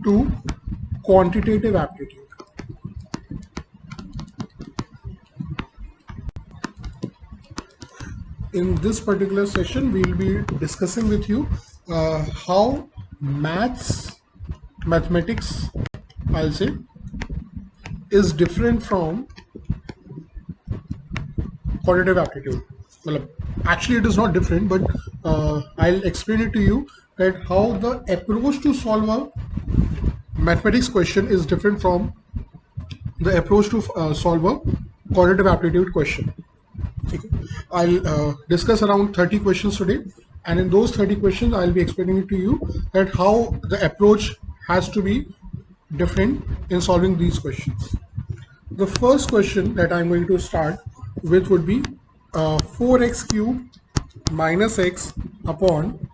to quantitative aptitude. In this particular session, we will be discussing with you how mathematics, I'll say, is different from quantitative aptitude. Well, actually, it is not different, but I'll explain it to you that how the approach to solve a mathematics question is different from the approach to solve a quantitative aptitude question. Okay. I'll discuss around 30 questions today, and in those 30 questions I'll be explaining it to you that how the approach has to be different in solving these questions. The first question that I'm going to start with would be 4x cube minus x upon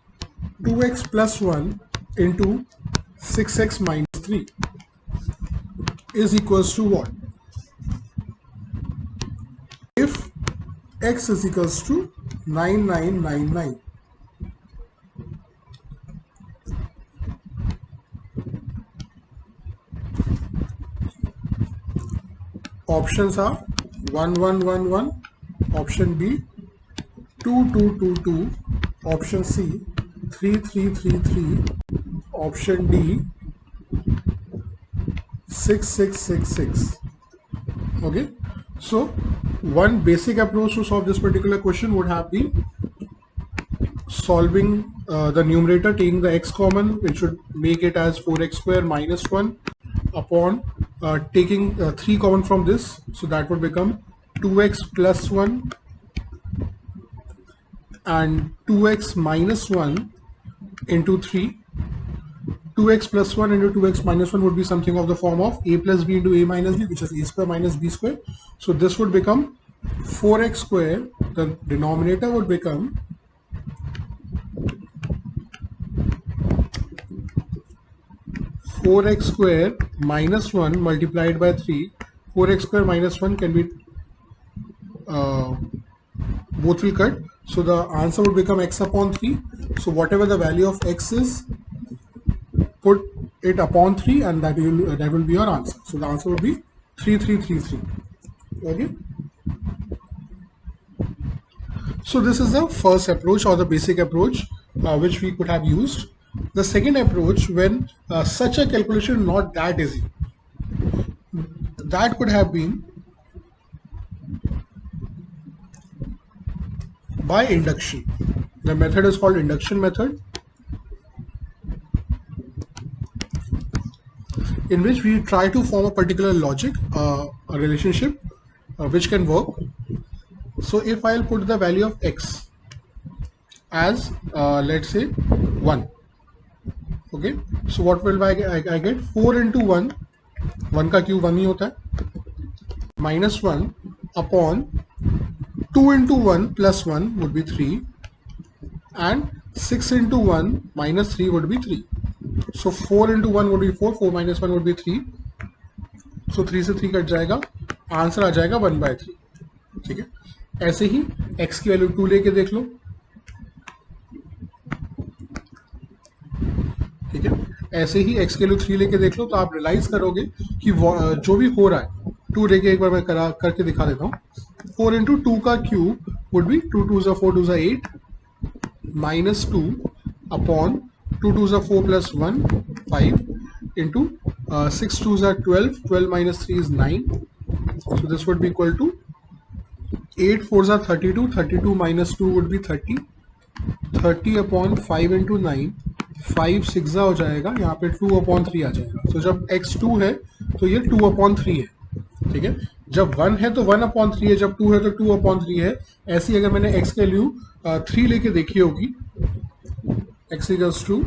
2x plus 1 into 6x minus 3 is equals to what? If x is equals to 9999. Options are 1111, option B 2222, option C 3333, option D 6666. Okay, so one basic approach to solve this particular question would have been solving the numerator, taking the x common, which should make it as 4x square minus 1 upon taking 3 common from this, so that would become 2x plus 1 and 2x minus 1 into 3. 2x plus 1 into 2x minus 1 would be something of the form of a plus b into a minus b, which is a square minus b square. So this would become 4x square. The denominator would become 4x square minus 1 multiplied by 3. 4x square minus 1 can be both will cut, so the answer would become x upon 3. So whatever the value of x is, put it upon 3 and that will be your answer. So the answer would be 3333. Okay, so this is the first approach or the basic approach which we could have used. The second approach, when such a calculation not that easy, that could have been by induction. The method is called induction method, in which we try to form a particular logic, a relationship which can work. So if I'll put the value of x as let's say 1, okay, so what will I get? 4 into 1, 1 का cube 1 ही होता है, minus 1 upon 2 into 1 plus 1 would be 3, and 6 into 1 minus 3 would be 3. So 4 into 1 would be 4, 4 minus 1 would be 3. So 3 से 3 cut जाएगा, answer आ जाएगा 1/3. ठीक है, ऐसे ही x की वैल्यू 2 लेके देख लो. ठीक है, ऐसे ही x की वैल्यू 3 लेके देख लो, तो आप रियलाइज करोगे कि जो भी हो रहा है, 2 लेके एक बार मैं करके दिखा देता हूँ. 4 into 2 का cube would be 2 2s are 4 2s are 8 minus 2 upon 2 2s are 4 plus 1 5 into 6 2s are 12, 12 minus 3 is 9. So this would be equal to 8 4s are 32, 32 minus 2 would be 30, 30 upon 5 into 9, 5 6 हो जाएगा, यहाँ पे 2 upon 3 आ जाएगा. तो जब x 2 है तो ये 2 upon 3 है. ठीक है, जब 1 है तो 1 upon 3 है, जब 2 है तो 2 upon 3 है. ऐसी अगर मैंने x के वैल्यू 3 लेके देखी होगी, x equals to,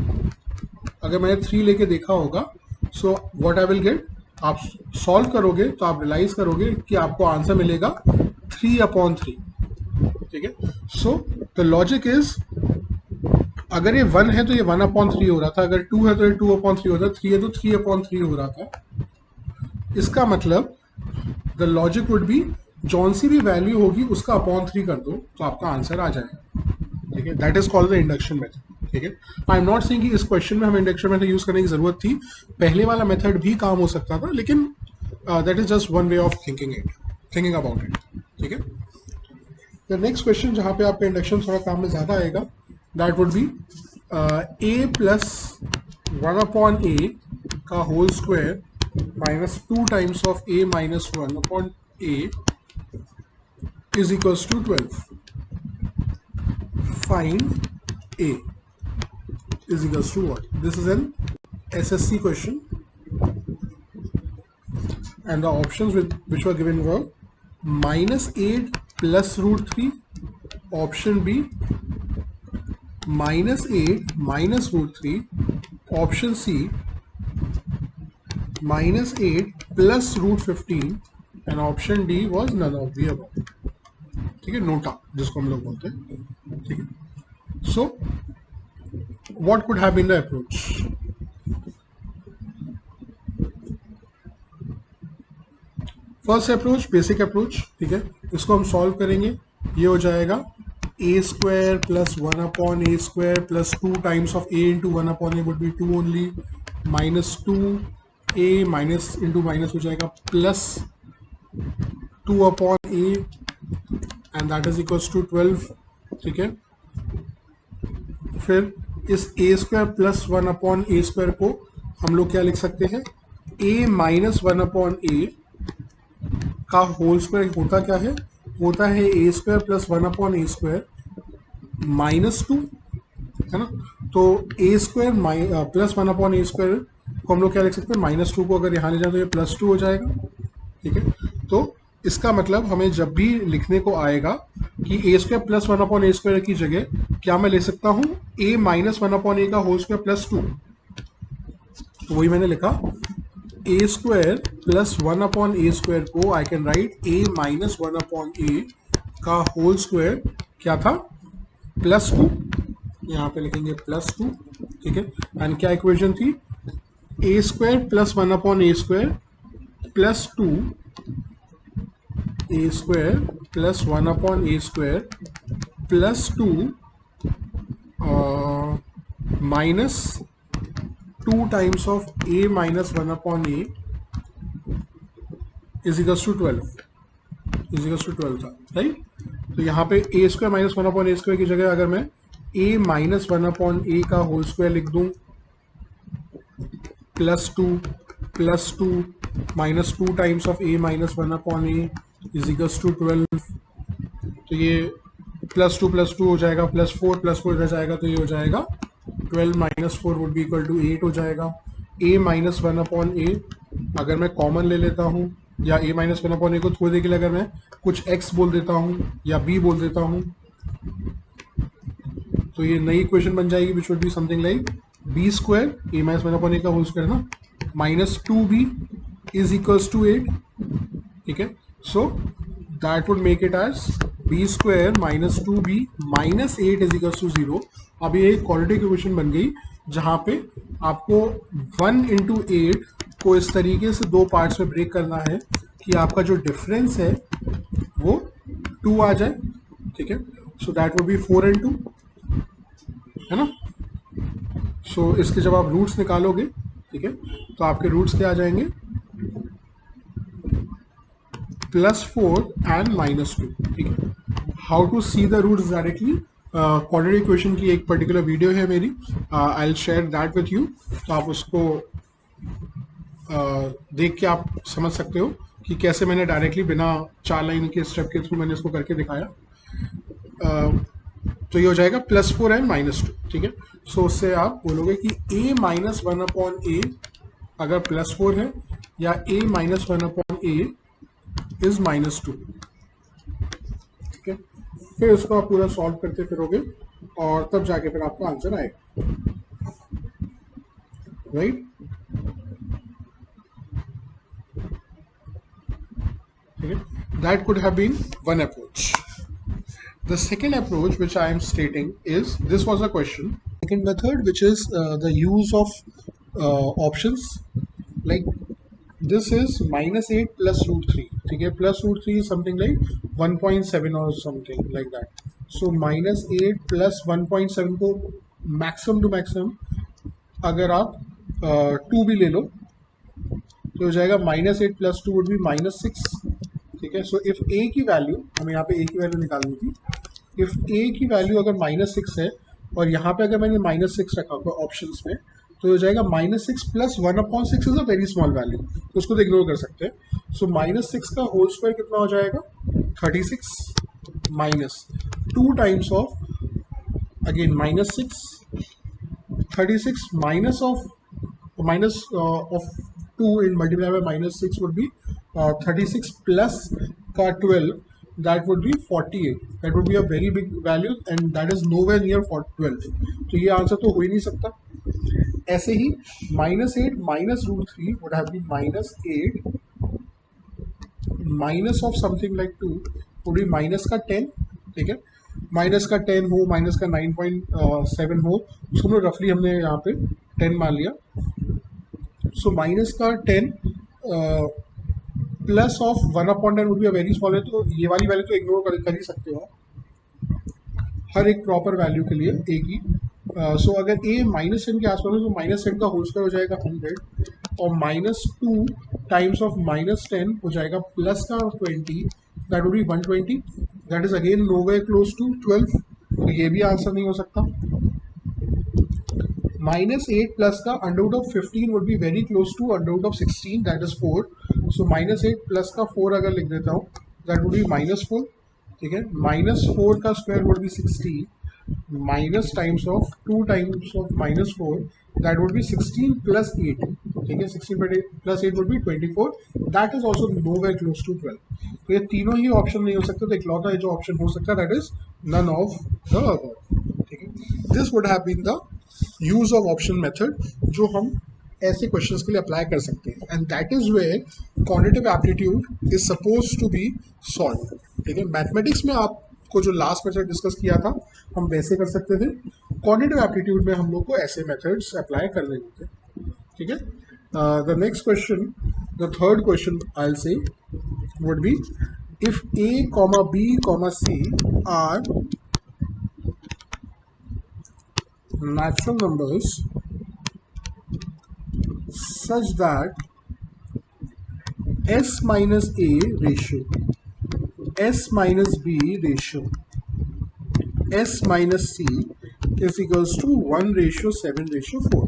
अगर मैंने 3 लेके देखा होगा, so what I will get, आप सॉल्व करोगे तो आप रियलाइज करोगे कि आपको आंसर मिलेगा 3 upon 3. ठीक है, सो द लॉजिक इज, अगर ये 1 है तो ये 1 upon 3 हो रहा था, अगर 2 है तो ये 2 upon 3 होता, 3 है तो 3 upon 3 हो रहा था. इसका मतलब द लॉजिक वुड बी, जौन सी भी वैल्यू होगी उसका अपॉन 3 कर दो तो आपका आंसर आ जाएगा. ठीक है, that is called the induction method. ठीक है। आई एम नॉट सेइंग कि इस क्वेश्चन में हमें इंडक्शन मेथड यूज करने की जरूरत थी, पहले वाला मेथड भी काम हो सकता था, लेकिन that is just one way of thinking about it. ठीक है। द नेक्स्ट क्वेश्चन जहाँ पे आपका इंडक्शन थोड़ा काम में ज्यादा आएगा, that would be A plus 1/a का whole square minus 2 times of a minus 1/a is equals to 12. Find a is equals to what? This is an SSC question, and the options which were given were -8 plus root 3, option B -8 minus root 3, option C -8 plus root 15, and option D was none of the above. ठीक है, NOTA जिसको हम लोग बोलते हैं। ठीक है। सो what could have been the approach? First approach basic approach. ठीक है, इसको हम सॉल्व करेंगे, ये हो जाएगा a square plus 1/a square plus 2 times of a into 1/a would be 2 only, minus 2a minus into minus हो जाएगा plus 2/a and that is equals to 12। ठीक है, फिर इस a square plus 1/a square को हम लोग क्या लिख सकते हैं, a माइनस 1/a का होल स्क्वायर होता क्या है, होता है a square plus 1/a square minus 2, है ना। तो a square plus 1/a square को हम लोग क्या लिख सकते हैं, माइनस 2 को अगर यहाँ ले जाए तो ये प्लस 2 हो जाएगा। ठीक है, तो इसका मतलब हमें जब भी लिखने को आएगा कि a square plus 1/a square की जगह क्या मैं ले सकता हूँ, a माइनस 1/a का होल स्क्वायर प्लस 2, तो वही मैंने लिखा a square plus 1/a square को I can write a minus 1/a का होल स्क्वायर क्या था, प्लस 2, यहाँ पे लिखेंगे प्लस 2। ठीक है, एंड क्या इक्वेशन थी, a square plus 1/a square plus 2 a square plus 1/a square plus 2 minus 2 times of a minus 1/a is equals to 12 था, राइट। तो यहाँ पे a square minus 1/a square की जगह अगर मैं a माइनस 1/a का होल स्क्वायर लिख दूँ plus 2 minus 2 times of a minus 1/a is equals to 12, तो ये प्लस टू हो जाएगा, प्लस 4 रह जाएगा, तो ये हो जाएगा 12 minus 4 would be equal to 8 हो जाएगा। a माइनस 1/a अगर मैं कॉमन ले लेता हूँ, या a माइनस 1/a को थोड़ी देर के लिए अगर मैं कुछ x बोल देता हूँ या b बोल देता हूँ, तो ये नई इक्वेशन बन जाएगी which would be something like b square a minus 1/a का होल स्क्वायर ना minus 2b is equals to 8। ठीक है, so that would make it as b square minus 2b minus 8 is equals to 0। अब ये एक quadratic equation बन गई जहाँ पे आपको 1 इंटू 8 को इस तरीके से दो पार्ट्स में ब्रेक करना है कि आपका जो डिफरेंस है वो 2 आ जाए। ठीक है, so that would be 4 and 2, है ना। सो इसके जब आप रूट्स निकालोगे, ठीक है, तो आपके रूट्स क्या आ जाएंगे, +4 एंड -2। ठीक है, how to see the roots directly, quadratic equation की एक पर्टिकुलर वीडियो है मेरी, I will share that with you, तो आप उसको देख के आप समझ सकते हो कि कैसे मैंने डायरेक्टली बिना 4 लाइन के स्टेप के थ्रू मैंने इसको करके दिखाया। तो ये हो जाएगा +4 एंड -2। ठीक है, सो उससे आप बोलोगे कि a माइनस 1/a अगर +4 है या a माइनस 1/a इज -2। ठीक है, फिर उसको आप पूरा सॉल्व करते फिरोगे और तब जाके फिर आपका आंसर आएगा, राइट। ठीक है, that could have been one approach. The second approach which I am stating is, this was a question, second method which is the use of options, like this is -8 plus √3. ठीक है, plus √3 is something like 1.7 or something like that. So -8 plus 1.7 को maximum to maximum अगर आप 2 भी ले लो तो हो जाएगा -8 + 2 वुड बी -6। ठीक है, सो इफ ए की वैल्यू, हमें यहाँ पे ए की वैल्यू निकालनी थी, इफ ए की वैल्यू अगर -6 है और यहाँ पे अगर मैंने -6 रखा हुआ ऑप्शंस में, तो हो जाएगा -6 + 1/6 is a very small value, तो उसको तो इग्नोर कर सकते हैं। सो -6 का होल स्क्वायर कितना हो जाएगा, 36 minus 2 times of again -6, 36 minus of 2 in multiplied by -6 would be 36 plus का 12, that would be 48. That would be a very big value and that is nowhere near 12. तो ये आंसर तो हो ही नहीं सकता। ऐसे ही -8 minus √3 would have been -8 minus of something like 2 would be minus का 10। ठीक है, माइनस का 10 हो, माइनस का 9.7 हो, उसको हमने रफली हमने यहाँ पे 10 मान लिया। सो माइनस का 10 plus of 1/10 would be a very small है, तो ये वाली वैल्यू तो इग्नोर कर ही सकते हो हर एक प्रॉपर वैल्यू के लिए ए की। सो अगर ए -10 के आसपास है तो -10 का होल स्क्वायर हो जाएगा 100 और -2 टाइम्स ऑफ -10 हो जाएगा प्लस का 20, that would be 120। That is again nowhere close to 12, तो ये भी आंसर नहीं हो सकता। -8 प्लस का √15 would be very close to √16, that is 4। So -8 plus का 4 अगर लिख देता हूँ, दैट वुड बी -4। ठीक है, -4 का square would be 16 minus times of 2 times of -4, that would be 16 + 8। ठीक है, 16 + 8 would be 24, that is also nowhere close to 12। तो ये तीनों ही ऑप्शन नहीं हो सकते, तो इकलौता जो ऑप्शन हो सकता है that is none of the above. ठीक है, this would have been the use of option method जो हम ऐसे क्वेश्चंस के लिए अप्लाई कर सकते हैं, and that is where quantitative aptitude is suppose to be solve. ठीक है, मैथमेटिक्स में आपको जो लास्ट मेथड डिस्कस किया था हम वैसे कर सकते थे, क्वांटिटेटिव एप्टीट्यूड में हम लोग को ऐसे मेथड्स अप्लाई करने होते हैं। ठीक है, the next question, the third question I will say would be if a comma b comma c are natural numbers such that s minus a ratio, s minus b ratio, s minus c is equals to 1:7:4.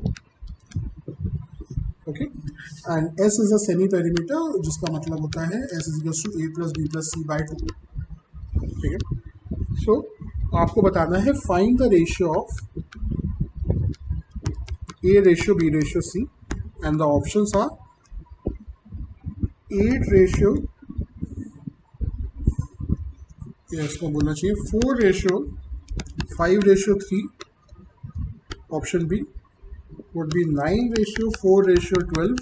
Okay, and s is a semi perimeter जिसका मतलब होता है s is equals to a + b + c/2। ठीक है, सो आपको बताना है find the ratio of a ratio b ratio c, and the options are 8 ratio, इसको बोलना चाहिए 4:5:3, option B would be 9:4:12,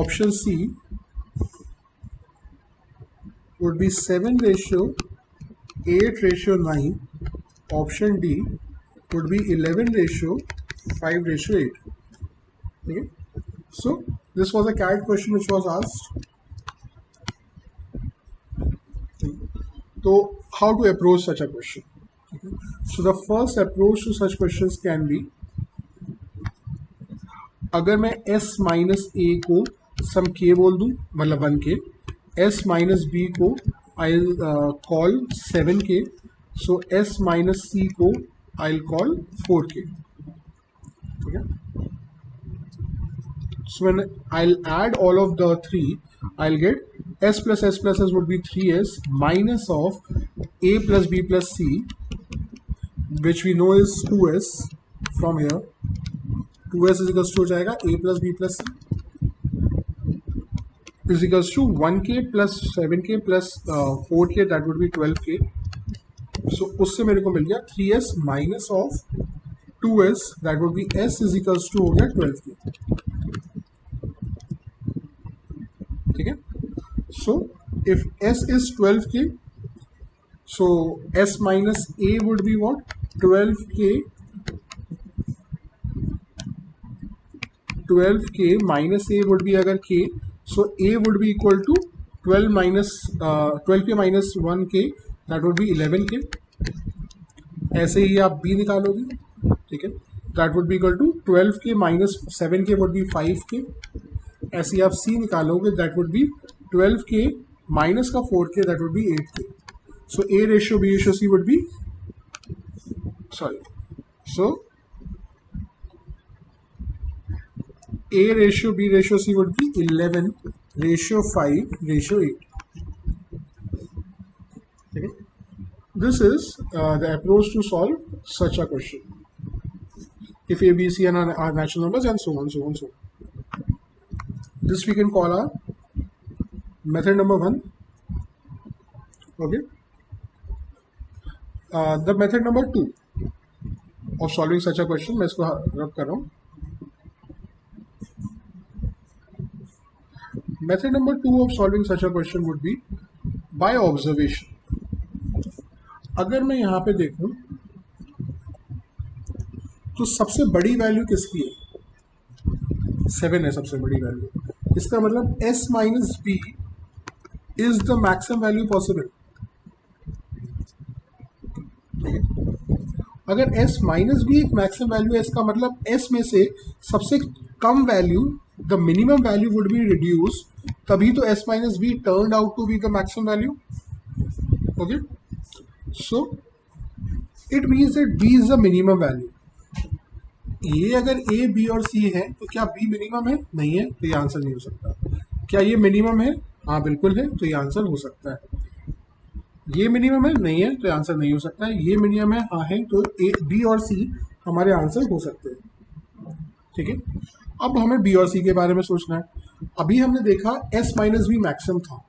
option C would be 7:8:9, option D would be 11:5:8. Okay, so this was a CAT question which was asked. So how to approach such a question? Okay. So the first approach to such questions can be, अगर मैं s minus ए को सम k बोल दूं, मतलब 1k, s minus b को I call 7k, so s minus c को I call 4k। ठीक है, so when I add all of the three I get s plus s plus s would be 3s minus of a plus b plus c, which we know is 2s from here। 2s is equals to हो जाएगा a plus b plus c is equals to 1k plus 7k plus 4k, that would be 12k। so उससे मेरे को मिल गया 3s minus of 2s, that would be s is equals to हो गया 12k। ठीक है, so if s is 12k, so s minus a would be what, 12k minus a would be अगर k, so a would be equal to 12k minus 1k, that would be 11k। ऐसे ही आप b निकालोगे। ठीक है, that would be equal to 12k minus 7k would be 5k। ऐसे ही आप c निकालोगे, that would B 12k minus का 4k, that would B 8k। So a ratio b ratio c would be so a ratio b ratio c would be 11 ratio 5 ratio 8. Okay. This is the approach to solve such a question. If a, b, c are natural numbers and so on, so on, so on. This we can call our method number 1. Okay. The method number 2 of solving such a question, मैं इसको रब कर रहा हूँ. Method number 2 of solving such a question would be by observation. अगर मैं यहाँ पे देखूं तो सबसे बड़ी वैल्यू किसकी है? 7 है सबसे बड़ी वैल्यू. इसका मतलब s minus B is the maximum value possible. अगर s माइनस बी एक मैक्सिमम वैल्यू है, इसका मतलब s में से सबसे कम value, the minimum value would be reduce, तभी तो s minus B turn out to be the maximum value. Okay, so it means that b is the minimum value. ये अगर a, b और c है तो क्या b मिनिमम है? नहीं है, तो ये आंसर नहीं हो सकता. क्या ये मिनिमम है? हाँ बिल्कुल है, तो ये आंसर हो सकता है. ये मिनिमम है? नहीं है, तो आंसर नहीं हो सकता है. ये मिनिमम है? हाँ है, तो ए, बी और सी हमारे आंसर हो सकते हैं. ठीक है, अब हमें बी और सी के बारे में सोचना है. अभी हमने देखा एस माइनस बी मैक्सिमम था,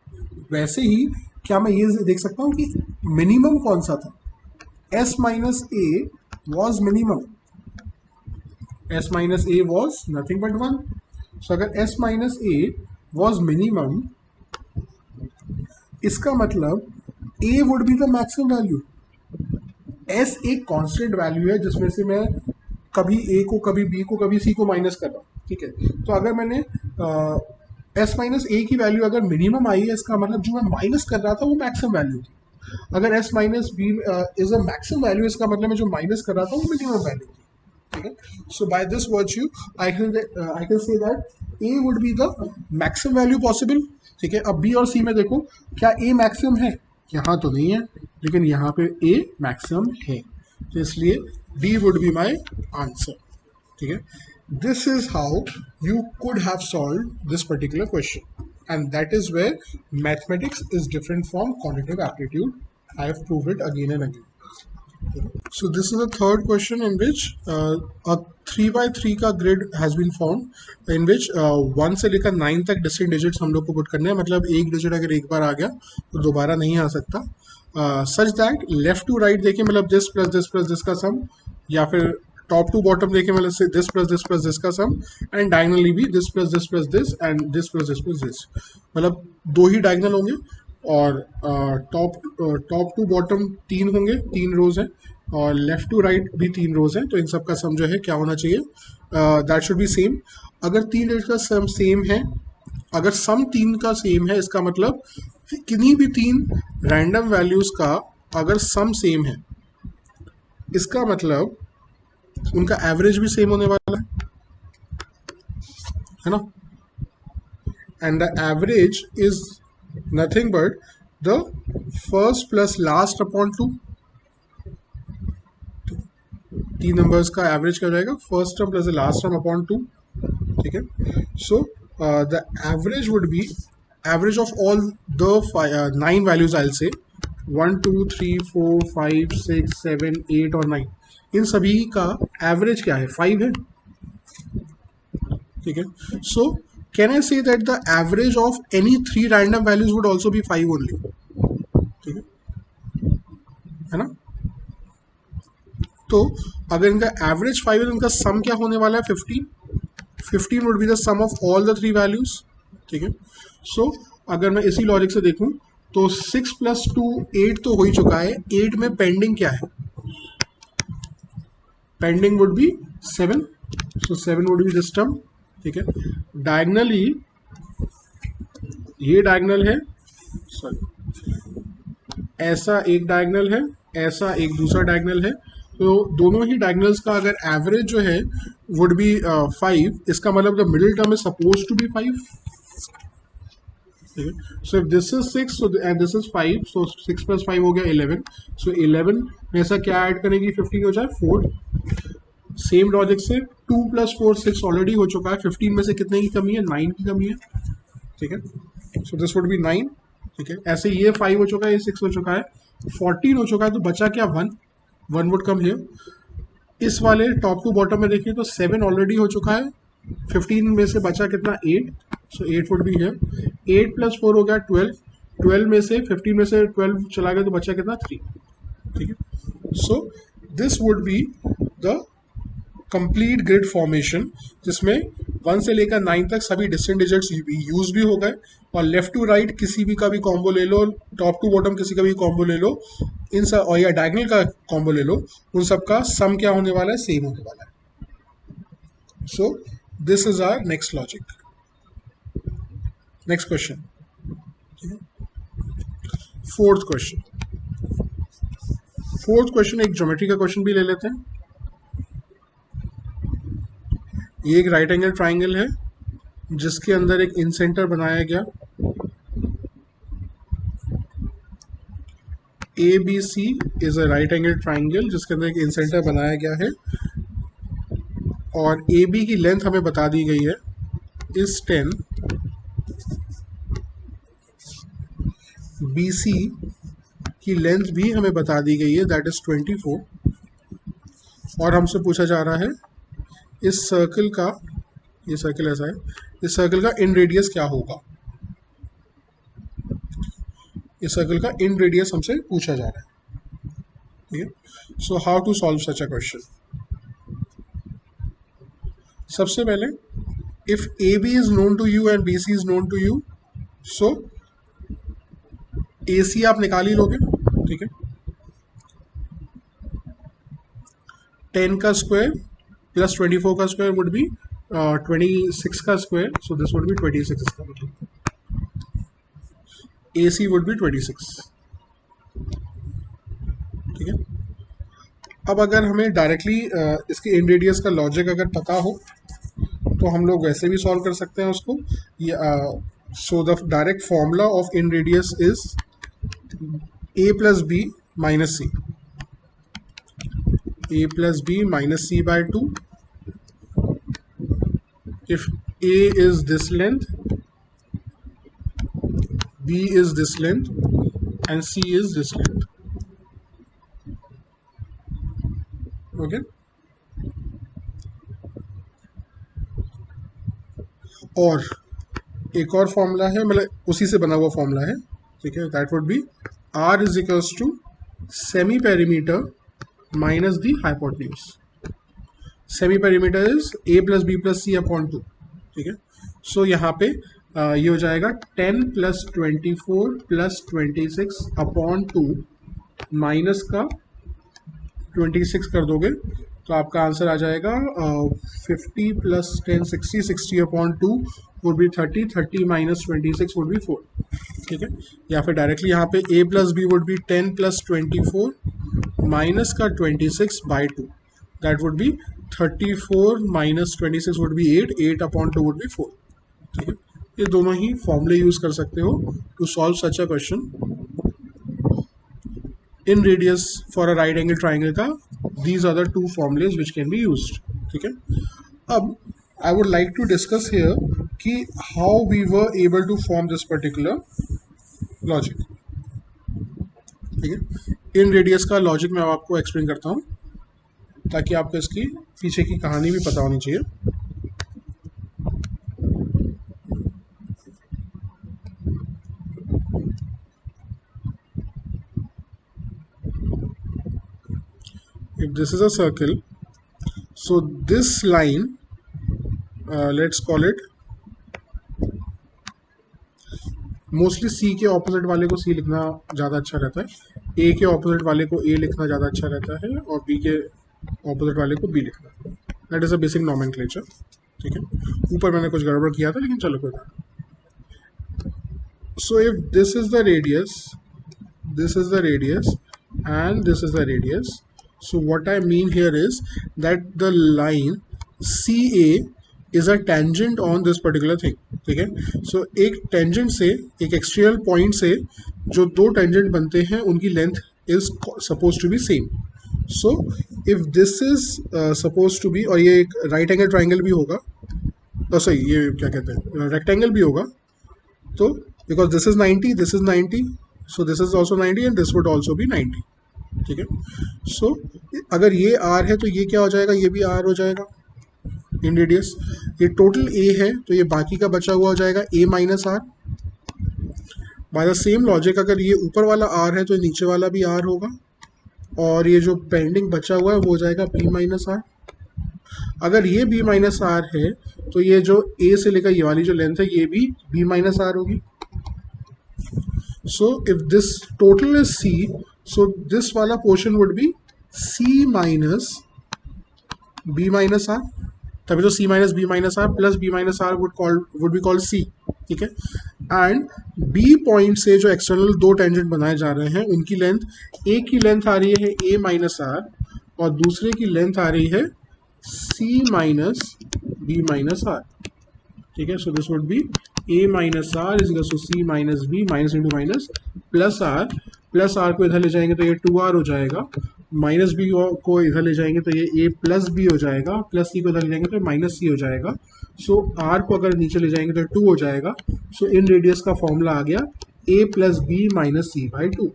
वैसे ही क्या मैं ये देख सकता हूँ कि मिनिमम कौन सा था? S minus A was minimum. S minus A was nothing but 1. सो अगर S minus A was minimum, इसका मतलब a would be the maximum value. s एक कांस्टेंट वैल्यू है जिसमें से मैं कभी a को, कभी b को, कभी c को माइनस कर रहा हूँ. ठीक है, तो अगर मैंने s माइनस a की वैल्यू अगर मिनिमम आई है, इसका मतलब जो मैं माइनस कर रहा था वो मैक्सिमम वैल्यू थी. अगर s minus b is a maximum value, इसका मतलब मैं जो माइनस कर रहा था वो मिनिमम वैल्यू थी. ठीक है, so by this virtue I can say that a would be the maximum value possible. ठीक है, अब b और c में देखो, क्या a मैक्सिमम है? यहाँ तो नहीं है, लेकिन यहाँ पे a मैक्सिमम है, तो इसलिए d would be my answer. ठीक है, this is how you could have solved this particular question, and that is where mathematics is different from cognitive aptitude. I have proved it again and again. So this is the third question in which a 3x3 का grid has been formed, in which 1 से लेकर 9 तक distinct digits हम लोग को put करने हैं. मतलब एक डिजिट अगर एक बार आ गया तो दोबारा नहीं आ सकता. Such that left to right देखें मतलब this plus this plus this का सम, या फिर टॉप टू बॉटम देखें मतलब this plus this plus this का सम, एंड डायगनली भी this plus this plus this and this plus this plus this. मतलब दो ही डायगनल होंगे, और टॉप टू बॉटम 3 होंगे, 3 रोज हैं, और लेफ्ट टू राइट भी 3 रोज हैं. तो इन सब का सम जो है क्या होना चाहिए? That should B same. अगर 3 डिजिट का सम सेम है, अगर सम 3 का सेम है, इसका मतलब किन्हीं भी 3 रैंडम वैल्यूज का अगर सम सेम इसका मतलब उनका एवरेज भी सेम होने वाला है ना. And the average is nothing but the first plus last upon 2. 3 numbers का एवरेज क्या जाएगा? First term plus the last term upon 2. ठीक है, so the average would be average of all the 9 values. I will say 1 2 3 4 5 6 7 8 और 9, इन सभी का average क्या है? 5 है. ठीक है, सो can I say that the average of any 3 random values would also be 5 only? ठीक है ना. तो अगर इनका एवरेज 5 है तो इनका सम क्या होने वाला है? 15. 15 would be the sum of all the 3 values. ठीक है, सो अगर मैं इसी लॉजिक से देखूं तो 6 + 2 8 तो हो ही चुका है. 8 में पेंडिंग क्या है? Pending would be 7. So 7 would be this term. ठीक है, डायगनली ये डायगनल है, सॉरी ऐसा एक डायगनल है, ऐसा एक दूसरा डायगनल है, तो दोनों ही डायगोनल्स का अगर एवरेज जो है वुड बी 5, इसका मतलब the middle term is suppose to be 5. So if this is 6 and this is 5, so 6 plus 5 हो गया 11. सो 11 में ऐसा क्या ऐड करेंगे 15 हो जाए 4. सेम लॉजिक से 2 प्लस 4 6 ऑलरेडी हो चुका है. 15 में से कितने की कमी है? 9 की कमी है. ठीक है, सो दिस वुड बी 9. ठीक है, ऐसे ये 5 हो चुका है, ये 6 हो चुका है, 14 हो चुका है, तो बचा क्या? 1. 1 वुड कम हियर. इस वाले टॉप टू बॉटम में देखिए तो 7 ऑलरेडी हो चुका है. 15 में से बचा कितना? 8. सो 8 वुड बी हियर. 8 प्लस 4 हो गया 12. 12 में से 15 में से 12 चला गया तो बचा कितना? 3. ठीक है, so this would be the complete grid formation, जिसमें 1 से लेकर 9 तक सभी डिस्टेंट डिजिट्स यूज भी हो गए, और लेफ्ट टू राइट किसी भी का भी कॉम्बो ले लो, टॉप टू बॉटम किसी का भी कॉम्बो ले लो, इन सब, और या डायगोनल का कॉम्बो ले लो, उन सब का सम क्या होने वाला है? सेम होने वाला है. So this is our next logic. Next question, fourth question. Fourth question एक ज्योमेट्री का क्वेश्चन भी ले लेते हैं. ये एक राइट एंगल ट्राइंगल है जिसके अंदर एक इन सेंटर बनाया गया. A B C is a right angle triangle जिसके अंदर एक इन सेंटर बनाया गया है, और ए बी की लेंथ हमें बता दी गई है इज 10. बी सी की लेंथ भी हमें बता दी गई है, दैट इज 24. और हमसे पूछा जा रहा है इस सर्कल का, ये सर्कल ऐसा है, इस सर्कल का इन रेडियस क्या होगा. इस सर्कल का इन रेडियस हमसे पूछा जा रहा है. ठीक है, so how to solve such a question. सबसे पहले if A B is known to you and B C is known to you, so A C आप निकाल ही लोगे. ठीक है, 10 का स्क्वायर प्लस 24 का स्क्वायर वुड बी 26 का square, so this would B 26 इसका मतलब. ए सी वुड बी 26. ठीक है, अब अगर हमें डायरेक्टली इसके इन रेडियस का लॉजिक अगर पता हो तो हम लोग वैसे भी सॉल्व कर सकते हैं उसको. So the direct formula of in radius is a plus b minus c. a plus b minus c by 2. If a is this length, b is this length, and c is this length. Okay. और एक और formula है, मतलब उसी से बना हुआ formula है. ठीक है, that would B r is equals to semi perimeter minus the hypotenuse. Semi perimeter is a plus b plus c upon 2. ठीक है, सो यहाँ पे ये हो जाएगा 10 प्लस 24 प्लस 26 अपॉन 2 माइनस का 26 कर दोगे तो आपका आंसर आ जाएगा 50 plus 10 60, 60 upon 2 would be 30, 30 minus 26 would be 4. ठीक है, या फिर डायरेक्टली यहाँ पे a plus B would be 10 plus 24 minus का 26 by 2, that would be 34 minus 26 would be 8, 8 upon 2 would be 4. ठीक है, ये दोनों ही फॉर्मूले यूज कर सकते हो to solve such a question. Inradius for a right angle triangle का these are the two formulas which can be used. ठीक है, अब I would like to discuss here कि how we were able to form this particular logic. ठीक है, इन radius का logic मैं आपको एक्सप्लेन करता हूँ ताकि आपको इसकी पीछे की कहानी भी पता होनी चाहिए. If this is a circle, so this line, let's call it, mostly C के ऑपोजिट वाले को C लिखना ज़्यादा अच्छा रहता है, A के ऑपोजिट वाले को A लिखना ज़्यादा अच्छा रहता है, और B के ऑपोजिट वाले को B लिखना. That is a basic nomenclature. ठीक है, ऊपर मैंने कुछ गड़बड़ किया था लेकिन चलो कोई बात. सो if this is the radius, this is the radius, and this is the radius, So what I mean here is that the line CA is a tangent on this particular thing. ठीक है, so एक tangent से, एक external point से जो दो tangent बनते हैं उनकी length is supposed to be same. So if this is supposed to be, और ये एक right angle triangle भी होगा, तो सही ये क्या कहते हैं rectangle भी होगा, तो because this is 90, this is 90, so this is also 90 and this would also be 90. ठीक है, सो अगर ये R है तो ये क्या हो जाएगा, ये भी R हो जाएगा इन रेडियस. ये टोटल A है तो ये बाकी का बचा हुआ हो जाएगा A minus R. By the same logic अगर ये ऊपर वाला R है तो नीचे वाला भी R होगा, और ये जो पेंडिंग बचा हुआ है वो हो जाएगा B माइनस R. अगर ये B माइनस R है तो ये जो A से लेकर ये वाली जो लेंथ है ये भी B माइनस R होगी. So if this total is C, so this वाला portion would be C minus B minus R. तभी तो C minus B minus R plus B minus R would be called C. ठीक है, and B point से जो external दो tangent बनाए जा रहे हैं उनकी लेंथ, एक की लेंथ आ रही है A माइनस R और दूसरे की लेंथ आ रही है C minus B minus R. ठीक है, so this would be A minus R is equal to C minus B minus into minus plus R को इधर ले जाएंगे तो ये 2R हो जाएगा, माइनस B को इधर ले जाएंगे तो ये A प्लस B हो जाएगा, प्लस C को इधर ले जाएंगे तो माइनस C हो जाएगा. सो R को अगर नीचे ले जाएंगे तो 2 हो जाएगा. सो इन रेडियस का फॉर्मूला आ गया A plus B minus C by 2.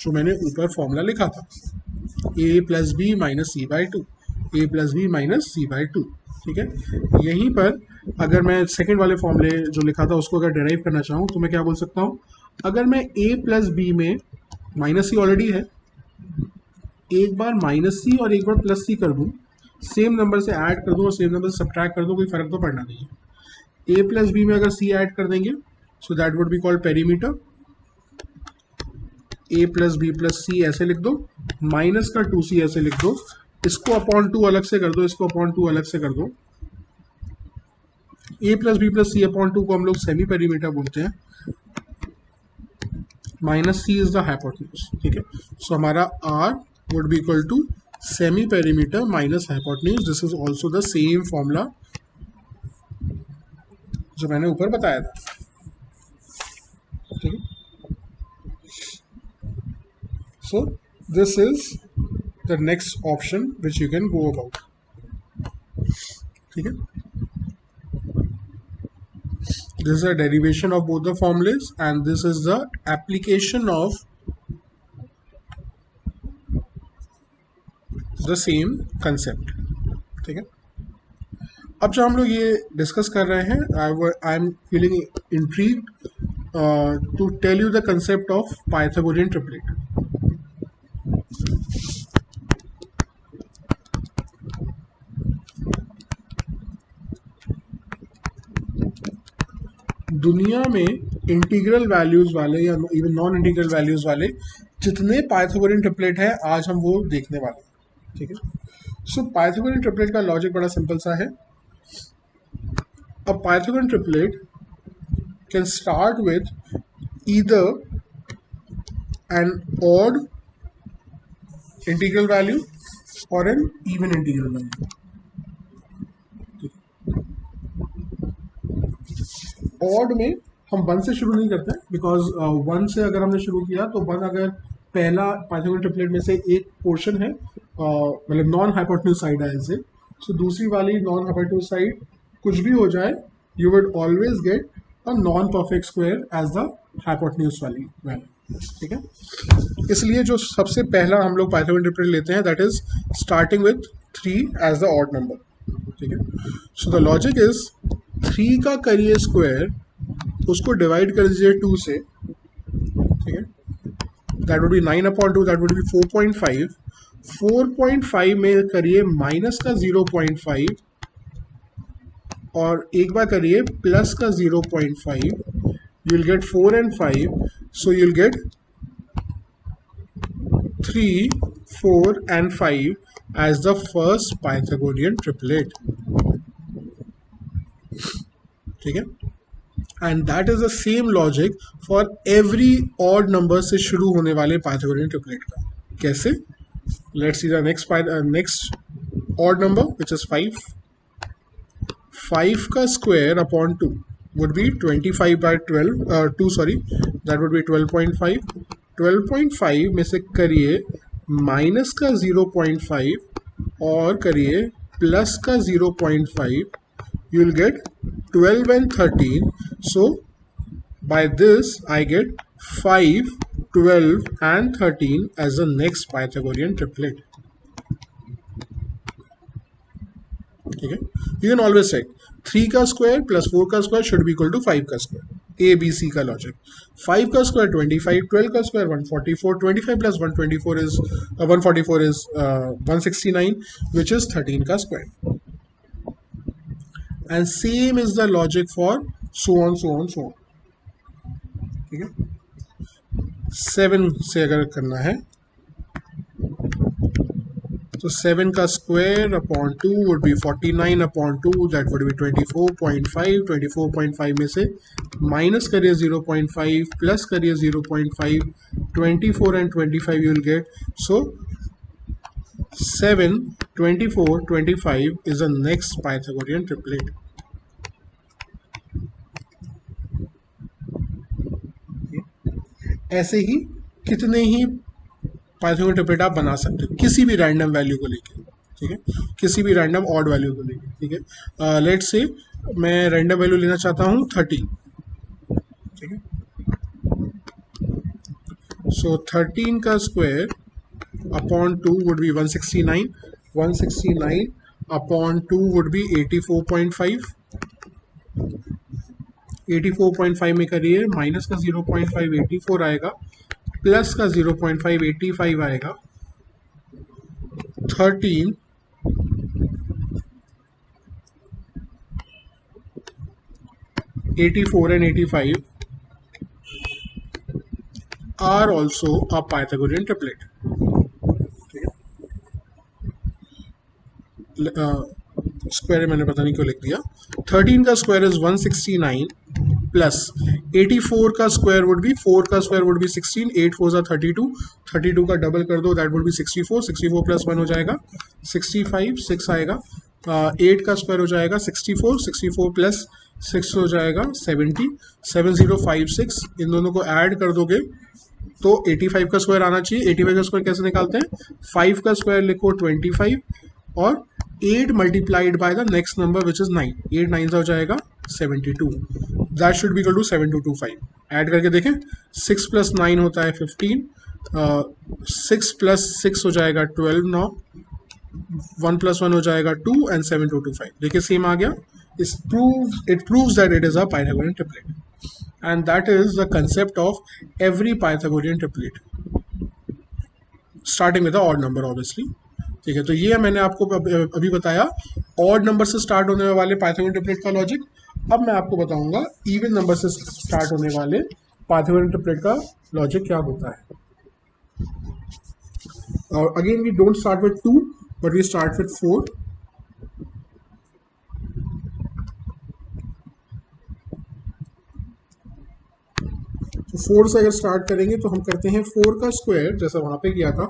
जो मैंने ऊपर फॉर्मूला लिखा था A plus B minus C by 2, A plus B minus C by 2. ठीक है, यहीं पर अगर मैं सेकेंड वाले फॉर्मूले जो लिखा था उसको अगर डिराइव करना चाहूँ तो मैं क्या बोल सकता हूँ, अगर मैं A प्लस B में माइनस C ऑलरेडी है, एक बार माइनस C और एक बार प्लस C कर दूँ, सेम नंबर से ऐड कर दूँ और सेम नंबर से सब्ट्रैक्ट कर दूँ, कोई फर्क तो पड़ना नहीं है. A प्लस B में अगर C ऐड कर देंगे सो that would be called perimeter. A plus B plus C ऐसे लिख दो, माइनस का 2C ऐसे लिख दो, इसको अपॉन 2 अलग से कर दो, इसको अपॉन 2 अलग से कर दो. A plus B plus C upon 2 को हम लोग सेमी पेरीमीटर बोलते हैं. Minus C is the hypotenuse. ठीक है, सो हमारा R would be equal to semi perimeter minus hypotenuse. This is also the same formula जो मैंने ऊपर बताया था. ठीक है, so this is the next option which you can go about. ठीक है, this is a derivation of both the formulas and this is the application of the same concept. ठीक है, अब जब हम लोग ये डिस्कस कर रहे हैं, I am feeling intrigued to tell you the concept of Pythagorean triplet. दुनिया में इंटीग्रल वैल्यूज वाले या इवन नॉन इंटीग्रल वैल्यूज वाले जितने पाइथागोरियन ट्रिपलेट है आज हम वो देखने वाले हैं. ठीक है, सो पाइथागोरियन ट्रिपलेट का लॉजिक बड़ा सिंपल सा है. A Pythagorean triplet can start with either an odd integral value और an even integral value. Odd में हम 1 से शुरू नहीं करते बिकॉज 1 से अगर हमने शुरू किया तो 1 अगर पहला पाइथागोरियन ट्रिपलेट में से एक पोर्शन है, मतलब नॉन हाइपोटेन्यूज साइड है ऐसे, सो दूसरी वाली नॉन हाइपोटेन्यूज साइड कुछ भी हो जाए you would always get a non perfect square as the hypotenuse वाली वैल्यू. ठीक है, इसलिए जो सबसे पहला हम लोग पाइथागोरियन ट्रिपलेट लेते हैं that is starting with 3 as the odd number. ठीक है, सो द लॉजिक इज 3 का करिए स्क्वायर, उसको डिवाइड कर दीजिए 2 से. ठीक है, that would be 9 upon 2, that would B 4.5. 4.5 में करिए माइनस का 0.5 और एक बार करिए प्लस का 0.5, you will get 4 and 5, so you will get 3, 4 and 5 as the first Pythagorean triplet. ठीक है, and that is the same logic for every odd number से शुरू होने वाले पाइथागोरियन ट्रिपलेट का. कैसे? Let's see the next odd number which is 5. 5 का square upon 2 would be 25 by 12 2 sorry that would be 12.5. 12.5 में से करिए माइनस का 0.5 और करिए प्लस का 0.5, you will get 12 and 13. So by this I get 5, 12 and 13 as the next Pythagorean triplet. ठीक है, यू कैन ऑलवेज सेट 3 का स्क्वायर प्लस 4 का square should be equal to 5 का स्क्वायर. ए बी सी का लॉजिक. 5 का स्क्वायर 25, 12 का square 144, 25 plus 144 is 169 which is 13 का square. And same is the logic for so on so on so on. ठीक है, 7 से अगर करना है तो 7 का square upon 2 would B 49 upon 2, that would B 24.5. 24.5 में से माइनस करिए 0.5 प्लस करिए 0.5, 24 and 25 you will get. So 7, 24, 25 is the next Pythagorean triplet. ऐसे ही कितने ही पाइथागोरियन ट्रिपलेट आप बना सकते हो किसी भी रैंडम वैल्यू को लेके. ठीक है, किसी भी रैंडम ऑड वैल्यू को लेके. ठीक है, लेट्स से मैं रैंडम वैल्यू लेना चाहता हूँ 13. ठीक है, सो 13 का square upon 2 would B 169. 169 upon 2 would B 84.5. 84.5 में करिए माइनस का 0.5 84 आएगा, प्लस का 0.5 85 आएगा. 13 84 and 85 are also a Pythagorean triplet. Square मैंने पता नहीं क्यों लिख दिया. 13 का स्क्वायर इज 169 प्लस 84 का स्क्वायर वुड बी 4 का स्क्वायर वुड बी 16, 8 4 जा 32, 32 का डबल कर दो दैट वुड बी 64. 64 प्लस 1 हो जाएगा 65, 6 आएगा. 8 का स्क्वायर हो जाएगा 64, 64 प्लस 6 हो जाएगा 70, 7056. इन दोनों को ऐड कर दोगे तो 85 का स्क्वायर आना चाहिए. 85 का स्क्वायर कैसे निकालते हैं? 5 का स्क्वायर लिखो 25 और 8 multiplied by the next number which is 9. 8 9 हो जाएगा 72. That should be equal to 7225. Add करके देखें, 6 प्लस 9 होता है 15, 6 प्लस 6 हो जाएगा 12. नाउ 1 प्लस 1 हो जाएगा 2 एंड 7225. देखिए सेम आ गया. It proves that it is a Pythagorean triplet, and that is the concept of every Pythagorean triplet, starting with the odd number obviously. ठीक है, तो ये मैंने आपको अभी बताया ऑड नंबर से स्टार्ट होने वाले पाइथागोरियन ट्रिपलेट का लॉजिक. अब मैं आपको बताऊंगा इवन नंबर से स्टार्ट होने वाले पाइथागोरियन ट्रिपलेट का लॉजिक क्या होता है. और again we don't start with 2 but we start with 4. तो 4 से अगर स्टार्ट करेंगे तो हम करते हैं 4 का स्क्वायर जैसा वहां पे किया था,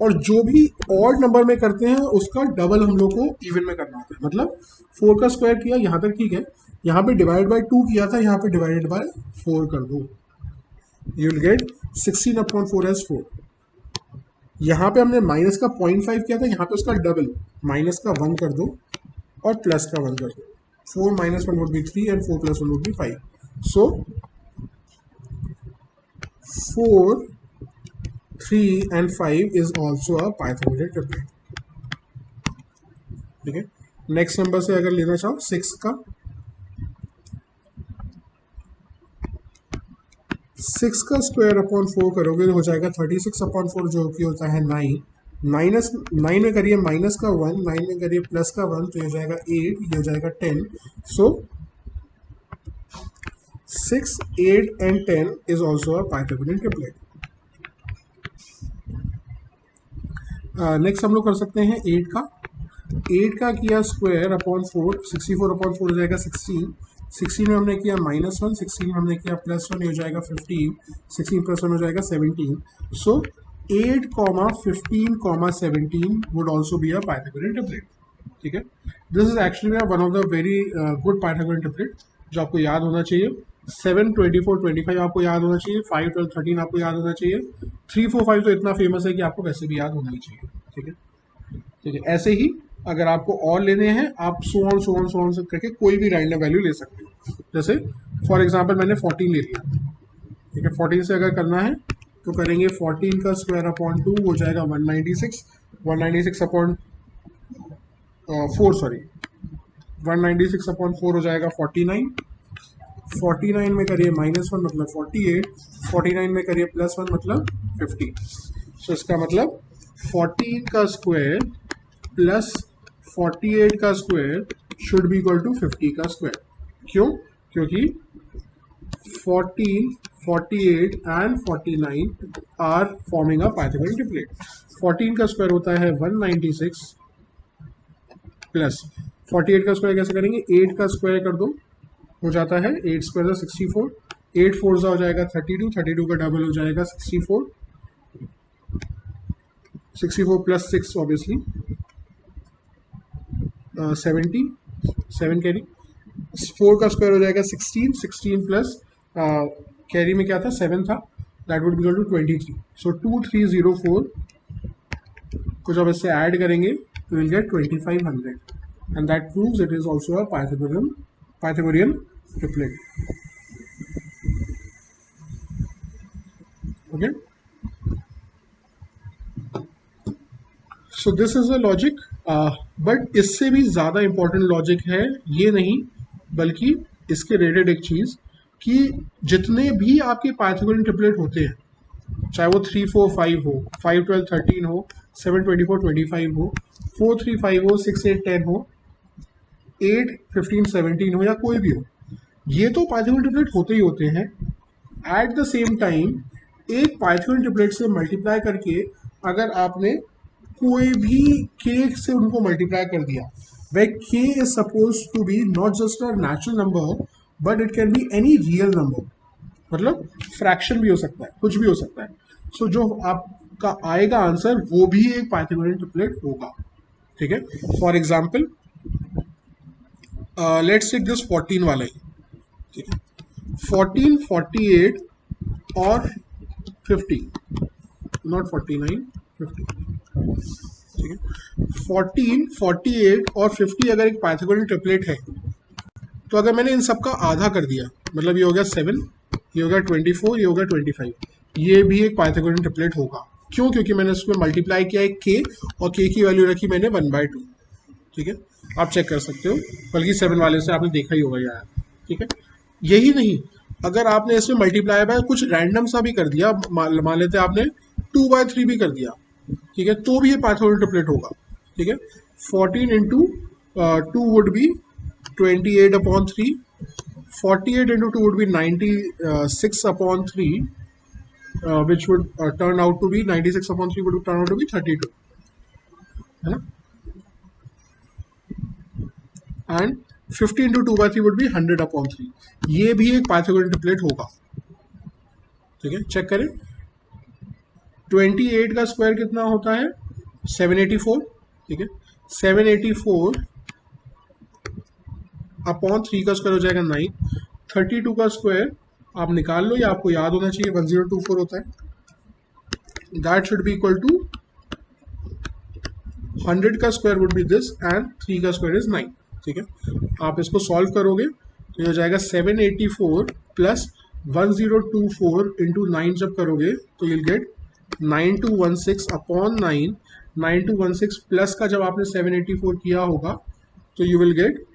और जो भी ऑड नंबर में करते हैं उसका डबल हम लोग को इवन में करना होता है. मतलब 4 का स्क्वायर किया यहाँ तक ठीक है, यहाँ पे डिवाइड बाय 2 किया था, यहाँ पे डिवाइडेड बाय 4 कर दो, यू विल गेट 16/4 एज 4. यहाँ पे हमने माइनस का 0.5 किया था, यहाँ पे उसका डबल माइनस का 1 कर दो और प्लस का 1 कर दो. 4 minus 1 would be 3 and 4 plus 1 would be 5. So 4, 3 and 5 is also a Pythagorean triplet. ठीक है, नेक्स्ट नंबर से अगर लेना चाहो 6 का, 6 का स्क्वायर अपॉन 4 करोगे तो हो जाएगा 36/4 जो कि होता है 9. माइनस 9 में करिए माइनस का 1, 9 में करिए प्लस का 1 तो ये हो जाएगा 8, ये हो जाएगा 10. सो 6, 8 and 10 is also a Pythagorean triplet. Next हम लोग कर सकते हैं 8 का. 8 का किया स्क्वायर अपॉन 4, 64/4 हो जाएगा 16. 16 में हमने किया -1, 16 में हमने किया +1, ये हो जाएगा 15, 16 + 1 हो जाएगा 17. सो 8, 15, 17 would also be a Pythagorean triplet. ठीक है, this is actually one of the very good Pythagorean triplet जो आपको याद होना चाहिए. 7, 24, 25 आपको याद होना चाहिए. 5, 12, 13 आपको याद होना चाहिए. 3, 4, 5 तो इतना फेमस है कि आपको वैसे भी याद होना ही चाहिए. ठीक है, ठीक है. ऐसे ही अगर आपको और लेने हैं आप सो ऑन करके कोई भी रैंडम वैल्यू ले सकते हो. जैसे फॉर एग्जांपल मैंने 14 ले लिया. ठीक है, 14 से अगर करना है तो करेंगे 14 का स्क्वायर अपॉन 2 हो जाएगा 196. 196 अपॉन 4 सॉरी 196 अपॉन 4 हो जाएगा 49. 49 में करिए -1 मतलब 48. 49 में करिए +1 मतलब 50. सो इसका मतलब 14 का स्क्वायर प्लस 48 का square should be equal to 50 का स्क्वायर. क्यों? क्योंकि 14, 48 and 49 are forming a Pythagorean triplet. 14 का स्क्वायर होता है 196 प्लस 48 का स्क्वायर कैसे करेंगे? 8 का स्क्वायर कर दो, हो जाता है 8 स्क्वायर 64. 8 4 हो जाएगा 32. 32 का डबल हो जाएगा 64. 64 प्लस 6 ऑब्वियसली 70. 7 कैरी. 4 का स्क्वायर हो जाएगा 16. 16 प्लस कैरी में क्या था? 7 था. That would be equal to 23. So 2304 को जब इससे ऐड करेंगे तो will get 2500 and that proves it is also a Pythagorean triplet. Okay, so this is a logic. But इससे भी ज़्यादा इंपॉर्टेंट लॉजिक है ये नहीं, बल्कि इसके रिलेटेड एक चीज़ कि जितने भी आपके पाइथागोरियन ट्रिपलेट होते हैं, चाहे वो 3, 4, 5 हो, 5, 12, 13 हो, 7, 24, 25 हो, 4, 3, 5 हो, 6, 8, 10 हो, 8, 15, 17 हो या कोई भी हो, ये तो पाइथागोरियन ट्रिपलेट होते ही होते हैं. एट द सेम टाइम एक पाइथागोरियन ट्रिपलेट से मल्टीप्लाई करके अगर आपने कोई भी k से उनको मल्टीप्लाई कर दिया, where k is supposed to be not just a natural number but it can be any real number, मतलब फ्रैक्शन भी हो सकता है, कुछ भी हो सकता है. सो जो आपका आएगा आंसर वो भी एक पाइथागोरियन ट्रिपलेट होगा. ठीक है, for example let's take this 14 वाला ही. ठीक है, 14, 48 और 50, नॉट 49, 50. ठीक है, 14, 48 और 50 अगर एक पाइथागोरियन ट्रिपलेट है तो अगर मैंने इन सब का आधा कर दिया, मतलब ये हो गया 7, ये हो गया 24, ये हो गया 25, ये भी एक पाइथागोरियन ट्रिपलेट होगा. क्यों? क्योंकि मैंने उसमें मल्टीप्लाई किया है k और k की वैल्यू रखी मैंने 1/2. ठीक है, आप चेक कर सकते हो, बल्कि 7 वाले से आपने देखा ही होगा यार. ठीक है, यही नहीं, अगर आपने इसमें मल्टीप्लाई बाय कुछ रैंडम सा भी कर दिया, मान लेते आपने 2/3 भी कर दिया, ठीक है, तो भी ये पाइथागोरियन ट्रिपलेट होगा. ठीक है, 14 into 2 would B 28 upon 3. 48 into 2 would be 96 upon 3, which would turn out to be 96 upon 3 would turn out to be 32, है ना. And 50 into 2/3 would be 100 upon 3. ये भी एक पाइथागोरियन ट्रिपलेट होगा. ठीक है, चेक करें. 28 का स्क्वायर कितना होता है? 784. ठीक है, 784 अपॉन 3 का स्क्वायर हो जाएगा 9. 32 का स्क्वायर आप निकाल लो, या आपको याद होना चाहिए 1024 होता है. That should be equal to 100 का square would be this and 3 का स्क्वायर इज 9. ठीक है, आप इसको सॉल्व करोगे तो ये हो जाएगा 784 प्लस 1024 इंटू 9 जब करोगे तो यूल गेट 9216 अपॉन 9. 9216 प्लस का जब आपने 784 किया होगा तो you will get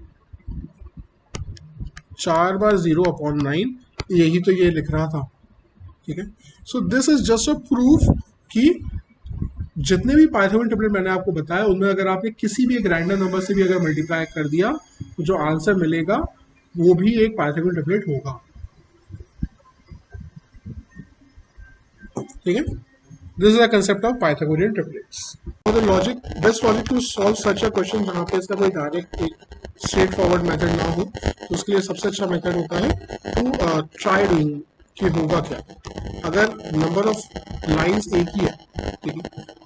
4 bar 0 upon 9. यही तो ये लिख रहा था. ठीक है, so this is just a proof कि जितने भी पाइथागोरियन ट्रिपलेट मैंने आपको बताया उनमें अगर आपने किसी भी एक रैंडम नंबर से भी अगर मल्टीप्लाई कर दिया तो जो आंसर मिलेगा वो भी एक पाइथागोरियन ट्रिपलेट होगा. ठीक है, this is the concept of Pythagorean triplets. The logic, best logic to solve such a question जहाँ पे इसका कोई डायरेक्ट एक स्ट्रेट फॉरवर्ड मेथड ना हो, तो उसके लिए सबसे अच्छा मेथड होता है टू ट्राई डूइंग कि होगा क्या। अगर नंबर ऑफ लाइंस एक ही है, ठीक है,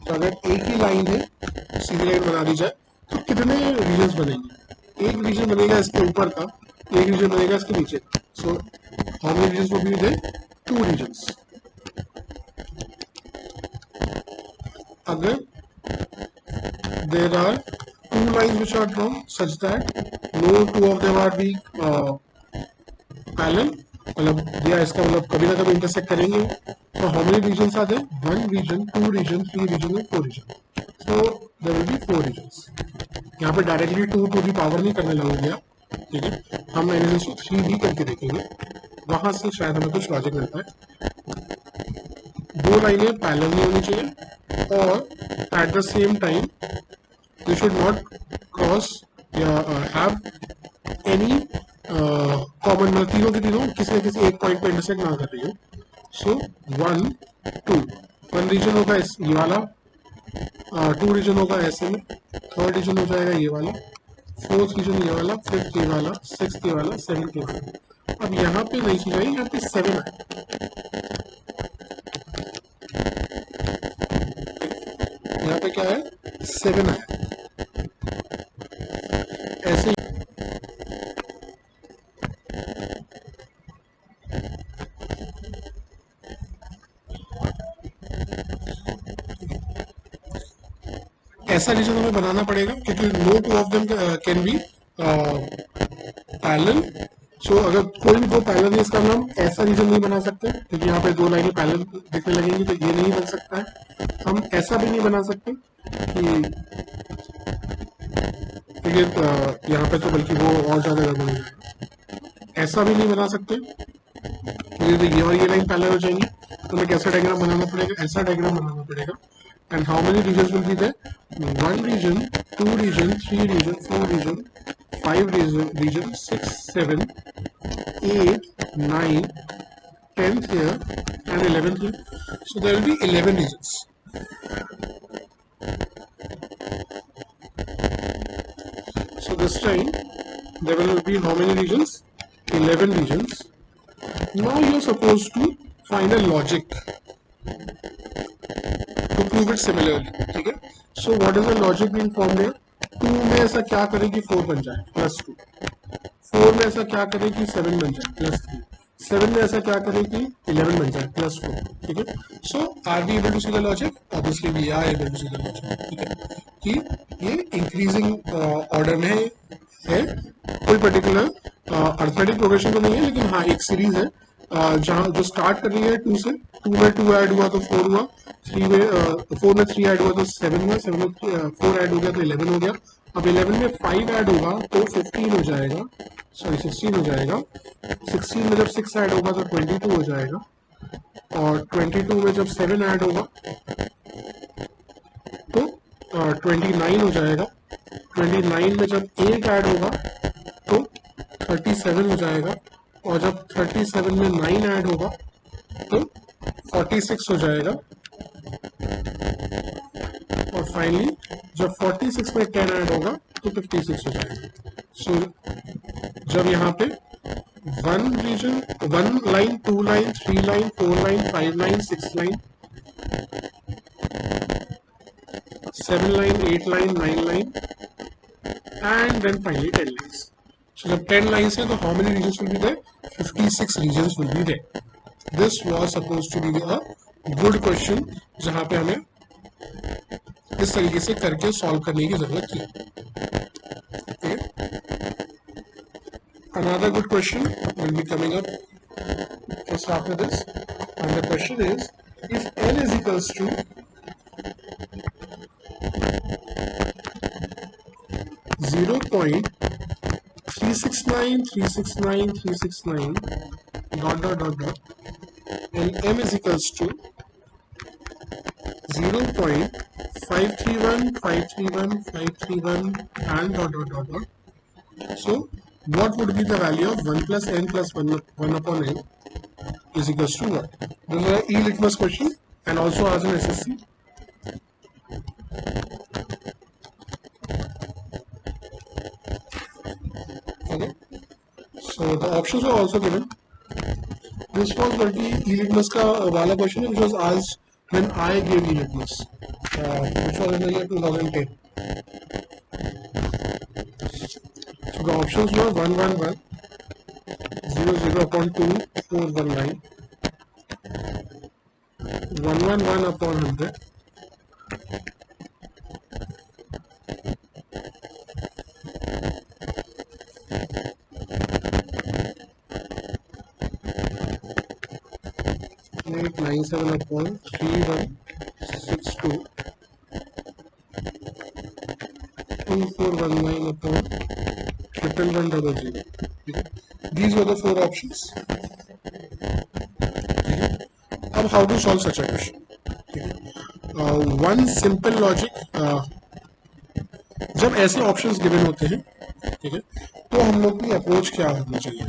तो अगर एक ही लाइन है, सीधी लाइन बना दी जाए, तो कितने रीजन्स बनेंगे। एक रीजन बनेगा इसके ऊपर का, एक रीजन बनेगा इसके नीचे का। So how many regions will be there, 2 regions. अगर there are 2 lines which are drawn such that no two of them are being parallel, मतलब दिया इसका मतलब कभी ना कभी इंटरसेक्ट करेंगे। तो how many regions are there, 1 region, 2 region, 3 region और 4 region. So there will be 4 regions. यहाँ पे डायरेक्टली 2 टू दी पावर नहीं करने लगेंगे आप, ठीक है, हम n is to 3 भी करके देखेंगे, वहां से शायद हमें कुछ लॉजिक मिलता है। दो लाइनें पैरेलल नहीं होनी चाहिए और at the same time they should not cross या have any common, मतलब तीनों के तीनों किसी न किसी एक पॉइंट पे इंटरसेक्ट ना कर रही हो। सो 1 2, 1 रीजन होगा ये वाला, 2 रीजन होगा ऐसे में, 3rd रीजन हो जाएगा ये वाला, 4th रीजन ये वाला, 5th ये वाला, 6th ये वाला, 7th ये वाला। अब यहाँ पे नहीं चीज आई, यहाँ पे 7 है, यहाँ पे क्या है, 7 है। ऐसे ऐसा रीजन हमें बनाना पड़ेगा क्योंकि no two of them can be parallel. So अगर कोई भी दो पैरेलल है, इसका हम ऐसा रीजन नहीं बना सकते क्योंकि यहाँ पे दो लाइनें पैरेलल दिखने लगेंगी, तो ये नहीं बन सकता है। हम ऐसा भी नहीं बना सकते कि यहाँ पे, तो बल्कि वो और ज्यादा गड़बड़ हो जाएगा। ऐसा भी नहीं बना सकते क्योंकि ये और ये लाइन पैरेलल हो जाएंगी, तो हमें कैसा डायग्राम बनाना पड़ेगा, ऐसा डायग्राम बनाना पड़ेगा। And how many regions will be there? 1 region, 2 region, 3 region, 4 region, 5 region, 6, 7, 8, 9, 10th here and 11th here. So there will be 11 regions. So this time there will be how many regions? 11 regions. Now you are supposed to find a logic to prove it similarly, ठीक है। So what is the logic being formed here? 2 में ऐसा क्या करे कि 4 बन जाए +2, 4 में ऐसा क्या करे कि 7 बन जाए +3, 7 में ऐसा क्या करे कि 11 बन जाए +4, ठीक है। So are we able to see the logic? Obviously we are able to see the logic, ठीक है, कि ये इंक्रीजिंग ऑर्डर में है, कोई पर्टिकुलर अर्थमेटिक प्रोग्रेशन तो नहीं है, लेकिन हाँ एक सीरीज है जहाँ जो स्टार्ट कर रही है 2 से, 2 में 2 ऐड हुआ तो 4 हुआ, 3 में 4 में 3 ऐड हुआ तो 7 हुआ, 7 में 4 ऐड हो गया तो 11 हो गया। अब 11 में 5 ऐड होगा तो 15 हो जाएगा, सॉरी 16 हो जाएगा। 16 में जब 6 ऐड होगा तो 22 हो जाएगा, और 22 में जब 7 ऐड होगा तो 29 हो जाएगा। 29 में जब 8 ऐड होगा तो 37 हो जाएगा, और जब 37 में 9 ऐड होगा तो 46 हो जाएगा, और फाइनली जब 46 में 10 ऐड होगा तो 56 हो जाएगा। सो जब यहाँ पे 1 region, 1 line, 2 line, 3 line, 4 line, 5 line, 6 line, 7 line, 8 line, 9 line, and then finally 10 lines. So जब 10 lines है तो how many regions will be there? 56 regions will be there. This was supposed to be a good question जहाँ पे हमें इस तरीके से करके सॉल्व करने की जरूरत थी। Okay. Another good question will be coming up just after this, and the question is, if n is equals to 0.369369 and m is equals to 0.531531 and . So what would be the value of 1 plus n plus 1 upon n is equals to what? This is an e-litmus question and also as an SSC. Okay. So the options are also given. This was बल्कि ई litmus का वाला question है which was asked when I give E litmus which was in the year 2010. So the options were 111, 00 upon 2, 419, 111 upon 100, 897 upon 3162, 2419 upon 11100. These were the four options. अब how to solve such a question? One simple logic. जब ऐसे options given होते हैं, ठीक है, तो हम लोग की अप्रोच क्या होनी चाहिए?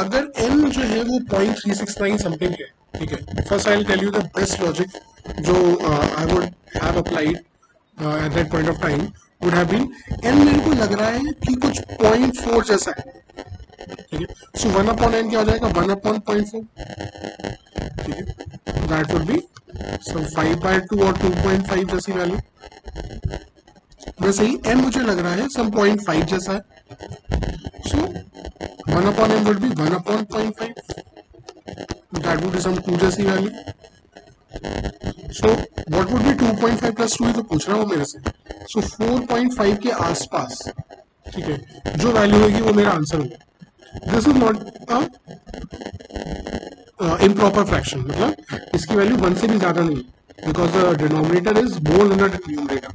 अगर n जो है वो 0.369 समथिंग है, ठीक है, first I will tell you the best logic जो I would have applied at that point of time would have been n मेरे को लग रहा है कि कुछ 0.4 जैसा है, ठीक है, सो 1 अपॉन n क्या हो जाएगा 1 अपॉन 0.4, ठीक है, दैट वुड बी सम 5/2 और 2.5 जैसी वैल्यू. वैसे ही m मुझे लग रहा है सम 0.5 जैसा है, सो 1 upon m would be 1 upon 0.5. That would be some 2 जैसी value. So what would be 2.5 plus 2 तो पूछ रहा हूँ मेरे से. So 4.5 के आसपास, ठीक है, जो वैल्यू होगी वो मेरा आंसर होगा. This is not improper fraction, मतलब इसकी वैल्यू 1 से भी ज्यादा नहीं, because the denominator is more than the numerator,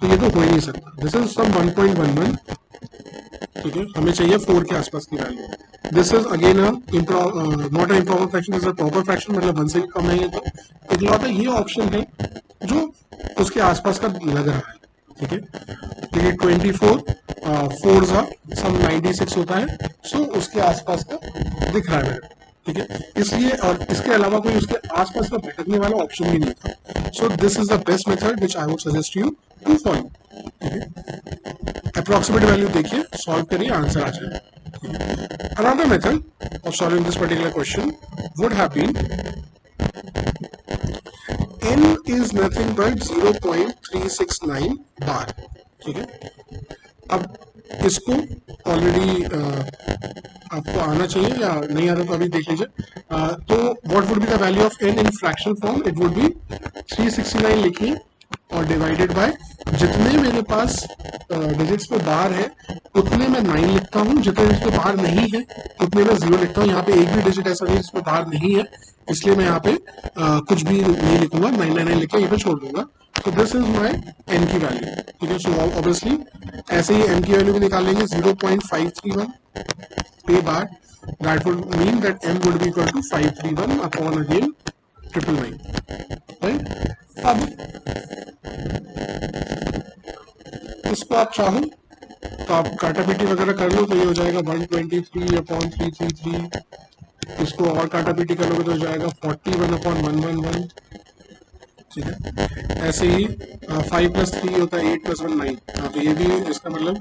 तो ये तो हो ही नहीं सकता. दिस इज सम 1.11, ठीक है, हमें चाहिए 4 के आसपास की value. This is again not a improper fraction, is a proper fraction, मतलब 1 से भी कम है. ये तो इकलौता ये ऑप्शन है जो उसके आसपास का लग रहा है, ठीक है. देखिए 24 4 सम 96 होता है, सो उसके आसपास का दिख रहा है मेरे, ठीक है, इसलिए. और इसके अलावा कोई उसके आसपास का भटकने वाला ऑप्शन भी नहीं था. So this is the best method which I would suggest you to follow, ठीक है. अप्रोक्सीमेट वैल्यू देखिए, सॉल्व करिए, आंसर आ जाए. Another method of solving this particular question would have been n is nothing but 0.369 bar, ठीक है. अब इसको ऑलरेडी आपको आना चाहिए या नहीं आता तो अभी देख लीजिए. तो what would be the value of n in fraction form? It would be 369 लिखिए और डिवाइडेड बाय जितने मेरे पास डिजिट्स पे बार है उतने में 9 लिखता हूँ, जितने डिजिट पे बार नहीं है उतने में 0 लिखता हूँ. यहाँ पे एक भी डिजिट ऐसा नहीं जिसमें बार नहीं है, इसलिए मैं यहाँ पे कुछ भी नहीं लिखूंगा, 999 लिख के यहाँ पे छोड़ दूंगा. तो दिस इज माई n की वैल्यू, ठीक है. सो ऑब्वियसली ऐसे ही n की वैल्यू भी निकालेंगे 0.531 पे बार. That would mean that m would be equal to 531 upon again 999, right. अब इसको आप चाहो तो आप काटापीटी वगैरह कर लो तो ये हो जाएगा 123 अपॉन 333. इसको और काटापीटी कर लोगे तो हो जाएगा 41 अपॉन 111, ठीक है. ऐसे ही 5 प्लस 3 होता है 8 प्लस 1 9. तो ये भी इसका मतलब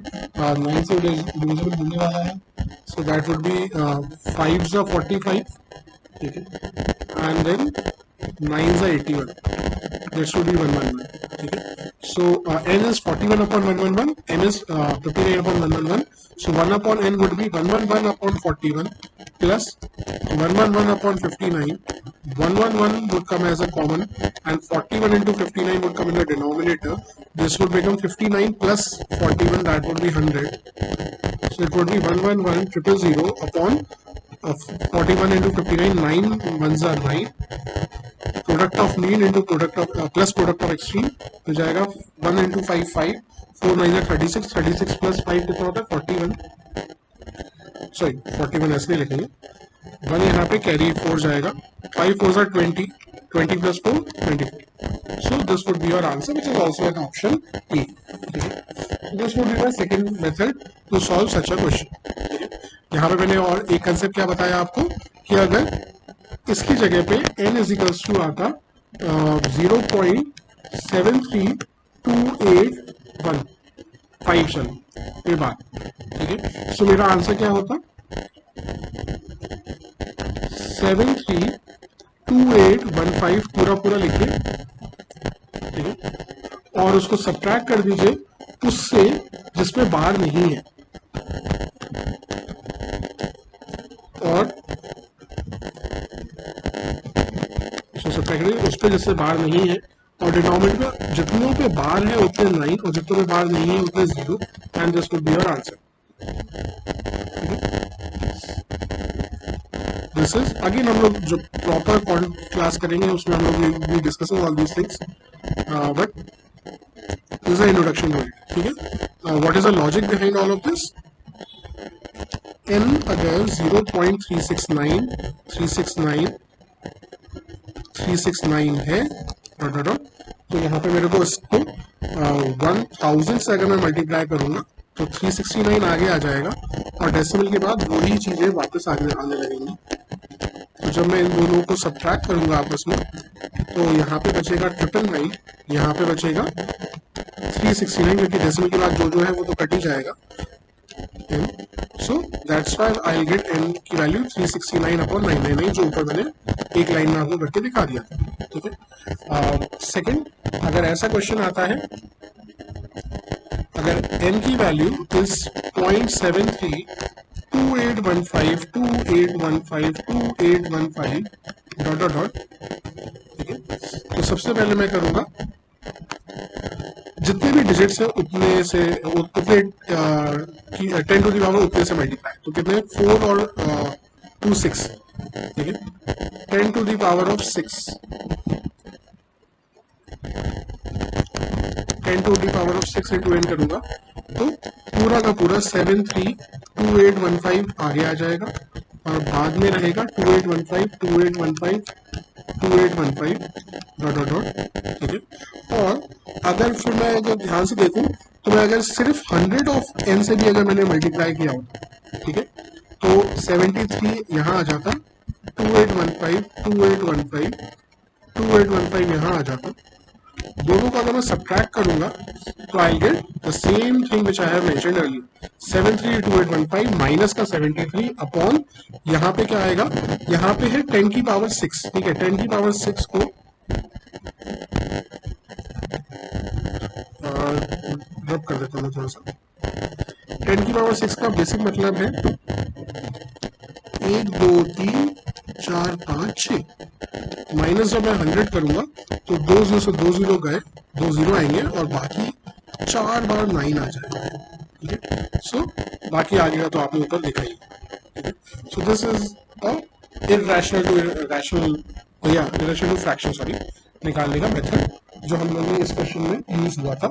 9 से डिविजिबल होने वाला है. सो दैट वुड बी 5 ज़ा 45, ठीक है, एंड देन 9 ज़ा 81. That should be 111, ठीक है. So n is 41 upon 111, n is 59 upon 111. So 1 upon n would be 111 upon 41 plus 111 upon 59. 111 would come as a common and 41 into 59 would come in the denominator. This would become 59 plus 41, that would be 100. So it would be 111,000 upon 41 into 59, 9 ones are 9. Product of mean into product of plus product of extreme हो जाएगा 1 into 5 5, 4 9 36, 36 plus 5 कितना होता है 41. Sorry 41 ऐसे नहीं लिखेंगे, 1 यहाँ पे कैरी 4 जाएगा, 5 4 20, 20 प्लस 4 24. So this would be your answer which is also an option A. This would be my second method to solve such a question. यहाँ पे मैंने और एक कंसेप्ट क्या बताया आपको कि अगर इसकी जगह पे n इज इक्वल्स टू आता 0.73281 चलो ये बात, ठीक है. सो मेरा आंसर क्या होता 732815 पूरा लिखिए, ठीक है, और उसको सब्ट्रैक्ट कर दीजिए उससे जिसमें बार नहीं है, और उसको सब्ट्रैक्ट करिए उस पर जिससे बार नहीं है, और डिनोमिनेटर में जितनों पे बार है उतने 9 और जितनों पे बार नहीं है उतने 0, and this would be your answer. This is again हम लोग जो प्रॉपर क्लास करेंगे उसमें हम लोग भी discussing all these things, but this is introduction to it, ठीक है। What is the logic behind all of this? n अगर 0.369 है डॉट डॉट डॉट, तो यहाँ पे मेरे को इसको 1000 से अगर मैं मल्टीप्लाई करूंगा तो 369 आगे आ जाएगा, और डेसिमल के बाद वही चीजें वापस आने लगेंगी। तो जब मैं इन दोनों को सब्ट्रैक्ट करूंगा आपस में, तो यहाँ पे बचेगा 999, यहाँ पे बचेगा 369, क्योंकि डेसिमल के बाद जो है वो तो कट ही जाएगा। So that's why I will get n की वैल्यू 369/999, जो ऊपर मैंने एक लाइन में आपको करके दिखा दिया था, ठीक है। सेकंड, अगर ऐसा क्वेश्चन आता है, अगर n की value is 0.732815 dot dot dot, ठीक है। तो सबसे पहले मैं करूंगा जितने भी डिजिट्स है उतने 10 टू दी पावर उतने से मल्टीप्लाई, तो कितने 4 और 2 6, ठीक है। 10 to the power of 6, 10 to the power of 6 into n करूंगा, तो पूरा का पूरा 732815 आगे आ जाएगा, और बाद में रहेगा 2815 डॉट डॉट डॉट, ठीक है। और अगर फिर मैं अगर ध्यान से देखूं तो मैं अगर सिर्फ 100 ऑफ n से भी अगर मैंने मल्टीप्लाई किया होता, ठीक है, तो 73 यहाँ आ जाता, 2815 यहाँ आ जाता। दोनों का अगर मैं सब्ट्रैक्ट करूंगा तो I get the same thing which I have mentioned earlier, 732815 minus का 73 अपॉन, यहाँ पे क्या आएगा, यहाँ पे है 10 की पावर 6, ठीक है। 10 की पावर 6 को रब कर देता हूँ थोड़ा सा। 10 की पावर 6 का बेसिक मतलब है 1 2 3 4 5 6, माइनस जब मैं 100 करूंगा तो 2 0 से 2 0 गए, 2 0 आएंगे, और बाकी 4 बार 9 आ जाएगा, ठीक है। सो बाकी आ गया तो आपने ऊपर दिखाई, ठीक है। So this is irrational to fraction sorry निकालने का मेथड जो हम लोगों ने इस क्वेश्चन में यूज हुआ था,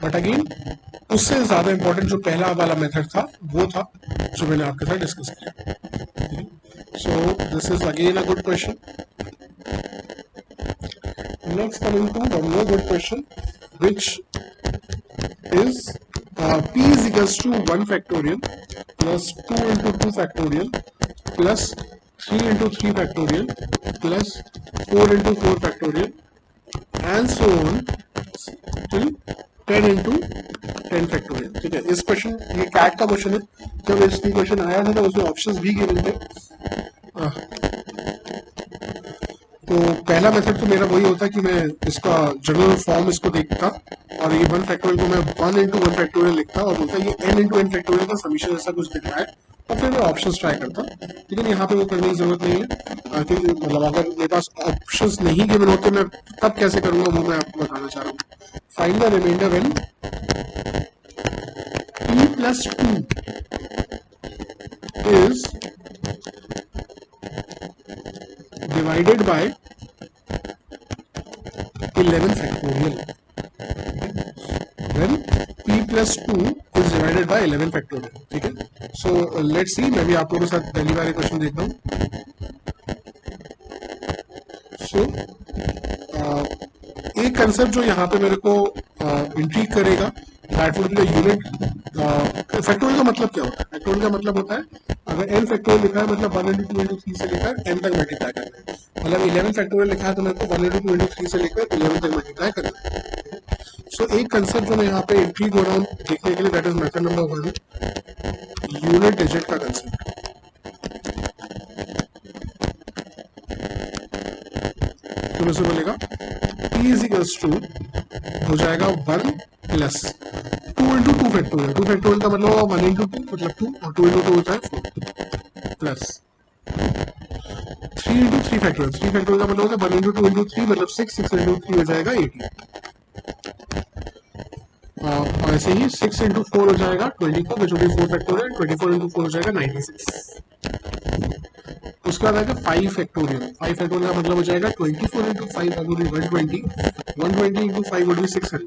बट अगेन उससे ज्यादा इंपॉर्टेंट जो पहला वाला मेथड था वो था जो मैंने आपके साथ डिस्कस किया। सो this is again a good question. Next, coming to one more good question, which is p is equals to 1 factorial plus 2 into 2 factorial plus 3 into 3 factorial plus 4 into 4 factorial and so on till 10 into 10 factorial, ठीक है। इस question, ये cat का question है, जब इस question आया था तो उसमें ऑप्शंस भी गिवन थे। तो पहला मेथड तो मेरा वही होता है कि मैं इसका जनरल फॉर्म इसको देखता, और ये 1 फैक्टोरियल को मैं 1 into 1 फैक्टोरियल लिखता और बोलता ये n into n फैक्टोरियल का समीशन ऐसा कुछ दिख रहा है, और फिर मैं ऑप्शंस ट्राई करता। लेकिन यहाँ पे वो करने की जरूरत नहीं है, क्योंकि मतलब अगर मेरे पास ऑप्शंस नहीं गिवन होते मैं तब कैसे करूंगा वो मैं आपको बताना चाह रहा हूँ। Find the remainder when p plus 2 is divided by 11 factorial, when p plus 2 is divided by 11 factorial, ठीक है। सो लेट्स सी, मैं भी आप लोगों के साथ पहली बार क्वेश्चन देखता हूँ। सो एक कंसेप्ट जो यहाँ पे मेरे को इंट्रीग करेगा, that would B unit factorial का मतलब क्या होता है? फैक्टोरियल का मतलब होता है अगर n फैक्टोरियल लिखा है मतलब 1 into 2 into 3 से लेकर n तक मल्टीप्लाई करना है, मतलब 11 फैक्टोरियल लिखा है तो मेरे को 1 into 2 into 3 से लेकर 11 तक मल्टीप्लाई करना है। सो एक कंसेप्ट जो मैं यहाँ पे इंट्रीग हो रहा हूँ देखने के लिए, that is method number 1, unit digit का कंसेप्ट। टू हो जाएगा 1 प्लस 2 इंटू 2 फैक्टोरियल। 2 फैक्टोरियल का मतलब होगा 1 इंटू 2 मतलब 2 और 2 इंटू 2 होता है 4 प्लस 3 इंटू 3 फैक्टोरियल। 3 फैक्टोरियल का मतलब होता है 1 इंटू 2 इंटू 3 मतलब 6 6 इंटू 3 हो जाएगा 18। और ऐसे ही 6 इंटू 4 हो जाएगा 24 which will be 4 factorial. 24 into 4 हो जाएगा 96। उसके बाद आएगा 5 फैक्टोरियल। 5 फैक्टोरियल का मतलब हो जाएगा 24 into 5 would be 120। 120 into 5 would be 600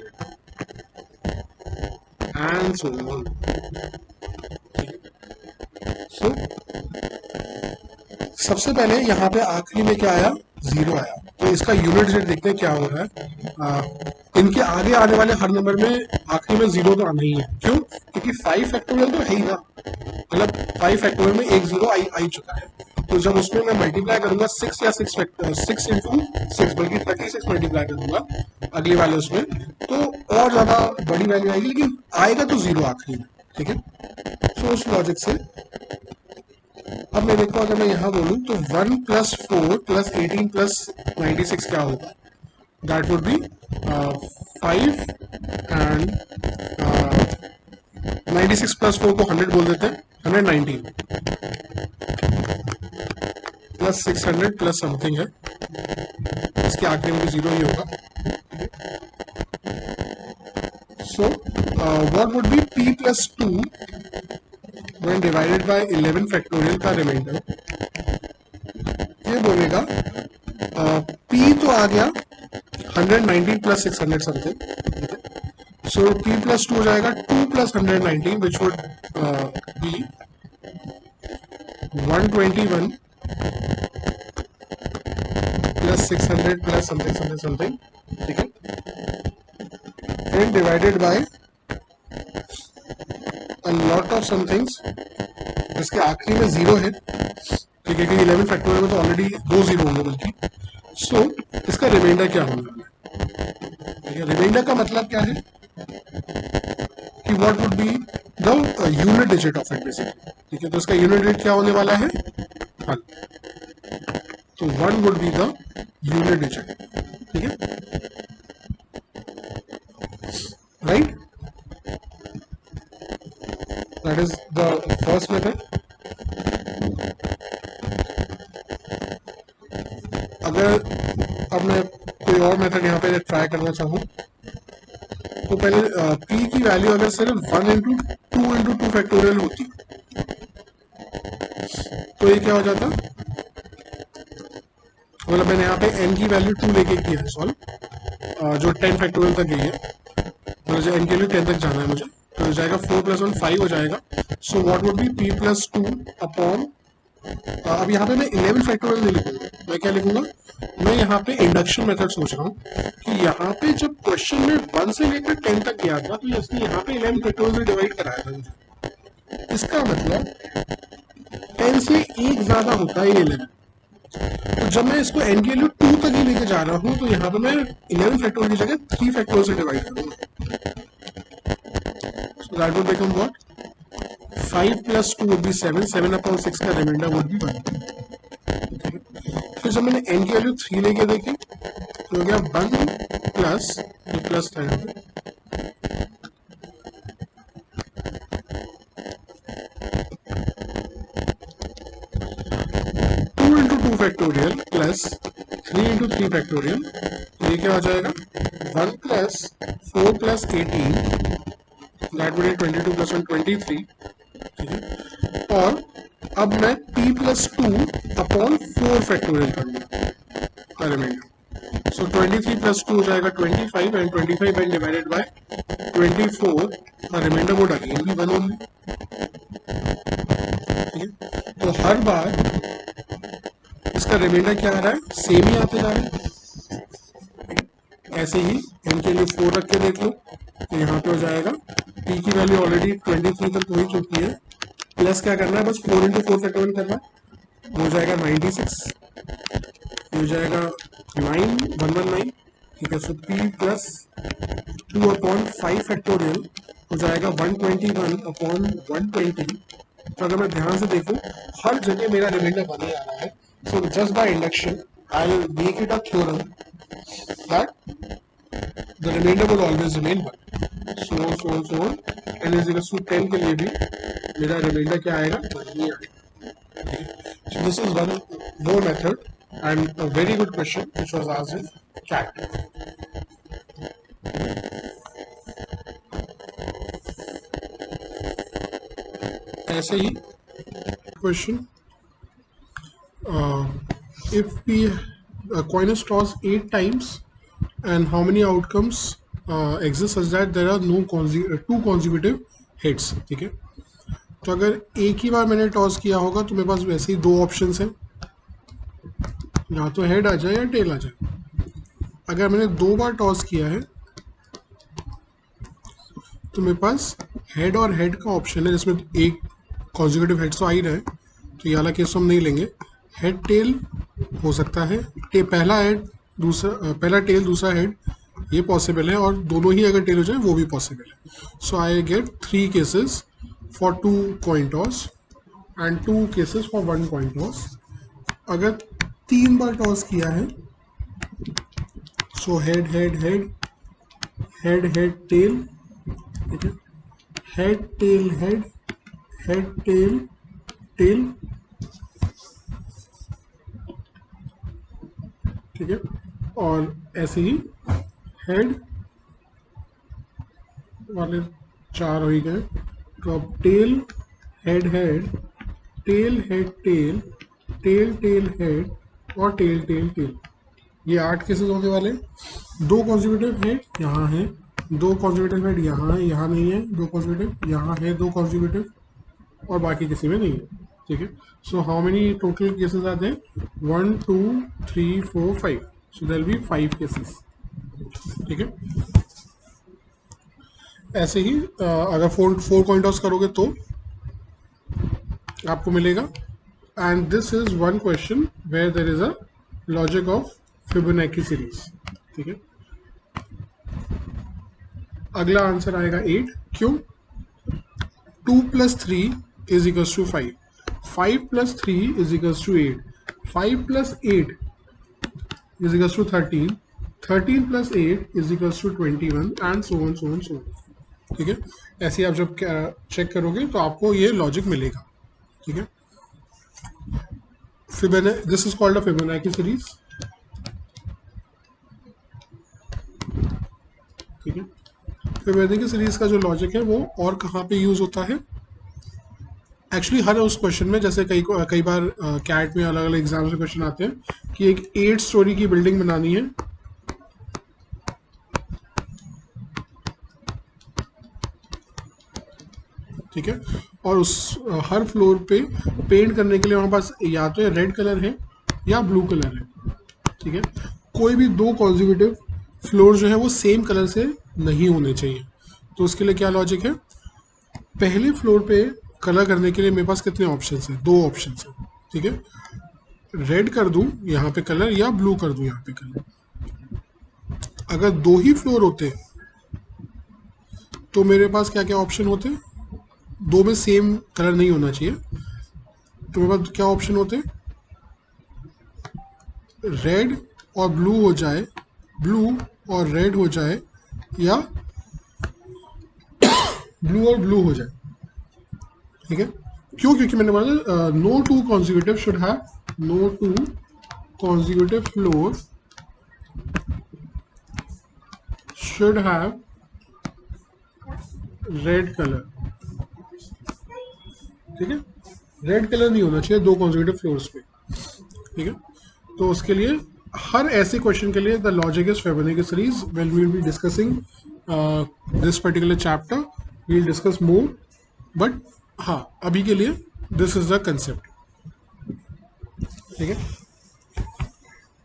and so on. So सबसे पहले यहाँ पे आखिरी में क्या आया, 0 आया। तो इसका यूनिट डिजिट देखते हैं क्या हो रहा है। इनके आगे आने वाले हर नंबर में आखिरी में 0 तो आना ही है। क्यों? क्योंकि 5 फैक्टोरियल तो है ही ना, मतलब 5 फैक्टोरियल में एक 0 आई चुका है। तो जब उसमें मैं मल्टीप्लाई करूंगा 6 या 6 इंटू 6 बल्कि 36 मल्टीप्लाई करूंगा अगली वाले उसमें, तो और ज्यादा बड़ी वैल्यू आएगी, लेकिन आएगा तो 0 आखिरी में। ठीक है, तो उस लॉजिक से अब मैं देखो, अगर मैं यहाँ बोलूँ तो 1 प्लस 4 प्लस 18 प्लस 96 क्या होगा, that would be 5 and 96 plus 4 को 100 बोल देते हैं, 119 प्लस 600 प्लस समथिंग है, इसके आखिर में भी 0 ही होगा। So what would be p plus 2 when divided by 11 factorial का रिमाइंडर। ये बोलेगा p तो आ गया 119 प्लस 600 समथिंग। सो p प्लस 2 हो जाएगा 2 plus 119 which would B 121 plus 600 plus something something something. ठीक है, and divided by a lot of some things जिसके आखिरी में 0 है। ठीक है, कि 11 फैक्टोरियल में तो ऑलरेडी 2 0 होंगे बल्कि। सो इसका रिमाइंडर क्या होने वाला है? ठीक है, रिमाइंडर का मतलब क्या है कि what would be the unit digit of it basically. ठीक है, तो इसका यूनिट डिजिट क्या होने वाला है, 1। तो 1 would be the unit digit. ठीक है, right, that is the first method. अगर अब मैं कोई और मेथड यहाँ पे ट्राई करना चाहूँ, तो पहले p की वैल्यू अगर सिर्फ 1 इंटू 2 फैक्टोरियल होती तो ये क्या हो जाता, मतलब मैंने यहाँ पे n की वैल्यू 2 लेके किया है सॉल्व, जो 10 फैक्टोरियल तक गई है, तो जो n के लिए 10 तक जाना है मुझे, तो हो जाएगा 4 प्लस 1 5 हो जाएगा। So what would be p plus 2 upon, अब यहाँ पे मैं 11 फैक्टोरियल नहीं लिखूंगा, मैं क्या लिखूंगा, मैं यहाँ पे इंडक्शन मेथड सोच रहा हूँ कि यहाँ पे जब क्वेश्चन में 1 से लेकर 10 तक गया था तो इसने यहाँ पे 11 फैक्टोरियल से डिवाइड कराया था मुझे। इसका मतलब 10 से एक ज्यादा होता है 11। तो जब मैं इसको n की वैल्यू 2 तक ही लेके जा रहा हूँ तो यहाँ पे मैं 11 फैक्टोरियल की जगह 3 फैक्टोरियल से डिवाइड करूंगा। सो that would become what, 5 plus 2 would B 7, 7 upon 6 का रिमाइंडर वुड बी 1। फिर जब मैंने n की वैल्यू 3 लेके देखी तो हो गया 1 plus plus 10 2 into 2 factorial plus 3 into 3 factorial. तो ये क्या हो जाएगा, 1 plus 4 plus 18 that would B 22 plus 1 23। ठीक है, और अब मैं p प्लस 2 अपॉन 4 फैक्टोरियल करूंगा रिमाइंडर। सो 23 प्लस 2 हो जाएगा 25 एंड 25 एंड डिवाइडेड बाय 24 का रिमाइंडर वुड अगेन भी 1 ओनली। ठीक है, तो हर बार इसका रिमाइंडर क्या आ रहा है, सेम ही आते जा रहा है। ऐसे ही n के लिए 4 रख के देख लो, तो यहाँ पे हो जाएगा p की वैल्यू ऑलरेडी 23 तक हो ही चुकी है, प्लस क्या करना है, बस 4 इंटू 4 फैक्टोरियल करना है, हो जाएगा 96, हो जाएगा 9119। ठीक है, सो p प्लस 2 अपॉन 5 फैक्टोरियल हो जाएगा 121 अपॉन 120। तो अगर मैं ध्यान से देखूं हर जगह मेरा रिमाइंडर बने आ रहा है। So just by induction I will make it a theorem that the remainder will always remain 1. So on, so on, so on. n is equals to 10 के लिए भी मेरा remainder क्या आएगा? 1 ही आएगा. So this is one more method and a very good question which was asked in CAT. ऐसे ही question, if we coin is tossed 8 times and how many outcomes exist such that there are no two consecutive hits. ठीक है, तो अगर एक ही बार मैंने toss किया होगा तो मेरे पास वैसे ही दो ऑप्शंस हैं, या तो हेड आ जाए या टेल आ जाए. अगर मैंने 2 बार टॉस किया है तो मेरे पास हेड और हेड का ऑप्शन है, जिसमें एक कॉन्जिक्यूटिव हेड तो आ ही रहा है, तो ये वाला केस हम नहीं लेंगे. हेड टेल हो सकता है, पहला हेड पहला टेल दूसरा हेड, ये पॉसिबल है, और दोनों ही अगर टेल हो जाए वो भी पॉसिबल है. So I get 3 cases for 2 coin toss and 2 cases for 1 coin toss. अगर 3 बार टॉस किया है, so head head head head head tail, ठीक है, head tail head head tail tail, ठीक है, और ऐसे ही हेड वाले 4 हो ही गए. तो अब tail head head tail head tail tail tail head और टेल टेल टेल, ये 8 केसेस होने वाले. 2 कॉन्जिक्यूटिव हेड यहाँ है, 2 कॉन्जिक्यूटिव हेड यहाँ है, यहाँ नहीं है, 2 कॉन्जिक्यूटिव यहाँ है, 2 कॉन्जिक्यूटिव, और बाकी किसी में नहीं है. ठीक है, so how many total cases आते हैं? 1 2 3 4 5. So there will be 5 cases. ठीक है, ऐसे ही अगर 4 कॉइन टॉस करोगे तो आपको मिलेगा. And this is one question where there is a logic of Fibonacci series. ठीक है, अगला आंसर आएगा 8. क्यों? 2 + 3 is equals to 5. 5 + 3 is equals to 8. 5 + 8 is equals to 13. 13 + 8 is equals to 21 and so on so on so on. ठीक है, ऐसे ही आप जब चेक करोगे तो आपको ये लॉजिक मिलेगा. ठीक है, this is called a Fibonacci series. ठीक है, फिबोनाची सीरीज का जो लॉजिक है वो और कहाँ पे यूज होता है? एक्चुअली हर उस क्वेश्चन में, जैसे कई बार कैट में अलग अलग एग्जाम्स में क्वेश्चन आते हैं कि एक 8 स्टोरी की बिल्डिंग बनानी है, ठीक है, और उस हर फ्लोर पे पेंट करने के लिए हमारे पास या तो रेड कलर है या ब्लू कलर है. ठीक है, कोई भी 2 कॉन्जिक्यूटिव फ्लोर जो है वो सेम कलर से नहीं होने चाहिए. तो उसके लिए क्या लॉजिक है? पहले फ्लोर पे कलर करने के लिए मेरे पास कितने ऑप्शंस हैं? 2 ऑप्शंस हैं. ठीक है, रेड कर दूं यहाँ पे कलर या ब्लू कर दूं यहाँ पे कलर. अगर 2 ही फ्लोर होते तो मेरे पास क्या क्या ऑप्शन होते? 2 में सेम कलर नहीं होना चाहिए, तो मेरे पास क्या ऑप्शन होते? रेड और ब्लू हो जाए, ब्लू और रेड हो जाए, या ब्लू और ब्लू हो जाए. ठीक है, क्यों? क्योंकि मैंने बोला no 2 consecutive should have, no 2 consecutive floor should have red colour. ठीक है, रेड कलर नहीं होना चाहिए 2 कॉन्जिक्यूटिव फ्लोर्स पे. ठीक है, तो उसके लिए हर ऐसे क्वेश्चन के लिए the logic is Fibonacci series. When we will be discussing this particular chapter we will discuss more, but हाँ अभी के लिए दिस इज द कंसेप्ट. ठीक है,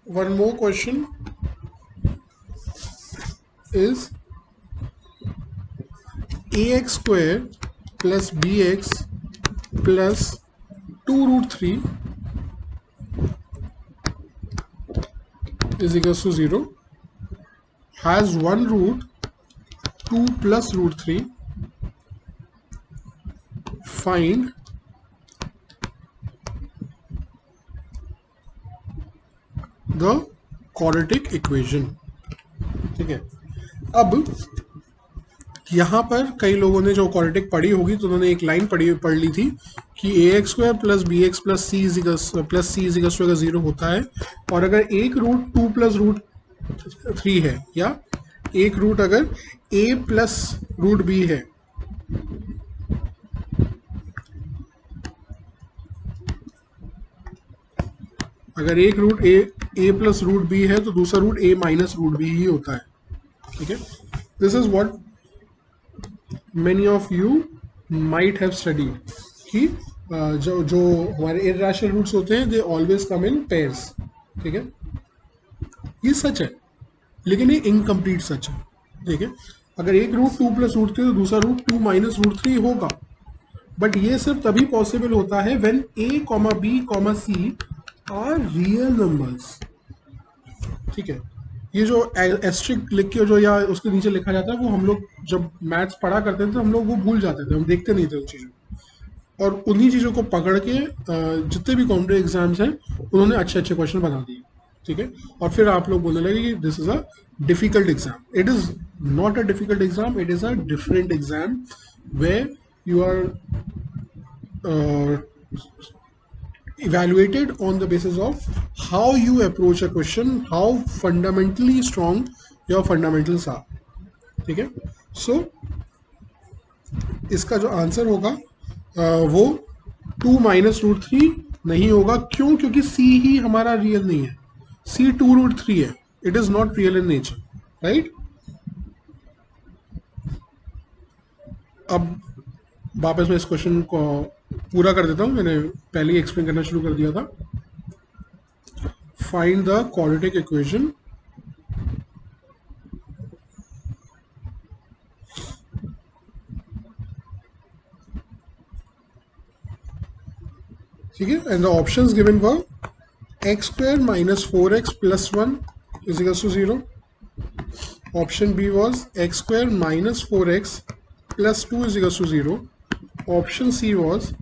one more question is ax² + bx + 2√3 is equals to 0, has one root 2 + √3. Find the quadratic equation. ठीक है, अब यहाँ पर कई लोगों ने जो क्वाड्रेटिक पढ़ी होगी तो उन्होंने एक लाइन पढ़ ली थी कि A X square plus B X plus C equals to अगर जीरो होता है, और अगर एक रूट 2 प्लस रूट 3 है, या एक रूट अगर a प्लस रूट बी है, अगर एक रूट a प्लस रूट बी है तो दूसरा root a minus root B ही होता है. ठीक है, this is what many of you might have studied कि जो हमारे irrational roots होते हैं they always come in pairs. ठीक है, ये सच है, लेकिन ये इनकम्प्लीट सच है. ठीक है, अगर एक रूट 2 प्लस रूट 3 तो दूसरा रूट 2 माइनस रूट 3 होगा, बट ये सिर्फ तभी पॉसिबल होता है when a comma B comma C are real numbers. ठीक है, ये जो एस्ट्रिक लिख के जो या उसके नीचे लिखा जाता है वो हम लोग जब मैथ्स पढ़ा करते थे तो हम लोग वो भूल जाते थे, हम देखते नहीं थे उन चीज़ों को, और उन्हीं चीज़ों को पकड़ के जितने भी कॉम्पिटेटिव एग्जाम्स हैं उन्होंने अच्छे अच्छे क्वेश्चन बना दिए. ठीक है, और फिर आप लोग बोलने लगे कि this is a difficult exam. It is not a difficult exam, it is a different exam where you are evaluated on the basis of how you approach a question, how fundamentally strong your fundamentals are. ठीक है, सो इसका जो answer होगा वो 2 minus root 3 नहीं होगा. क्यों? क्योंकि c ही हमारा रियल नहीं है, c 2 रूट 3 है. It is not real in nature, right. अब वापस मैं इस क्वेश्चन को पूरा कर देता हूँ, मैंने पहले ही एक्सप्लेन करना शुरू कर दिया था. फाइंड द क्वाड्रेटिक इक्वेशन ठीक है, and the options given were x square minus 4x plus 1 is equals to 0. Option B was x square minus 4x plus 2 is equals to 0. Option C was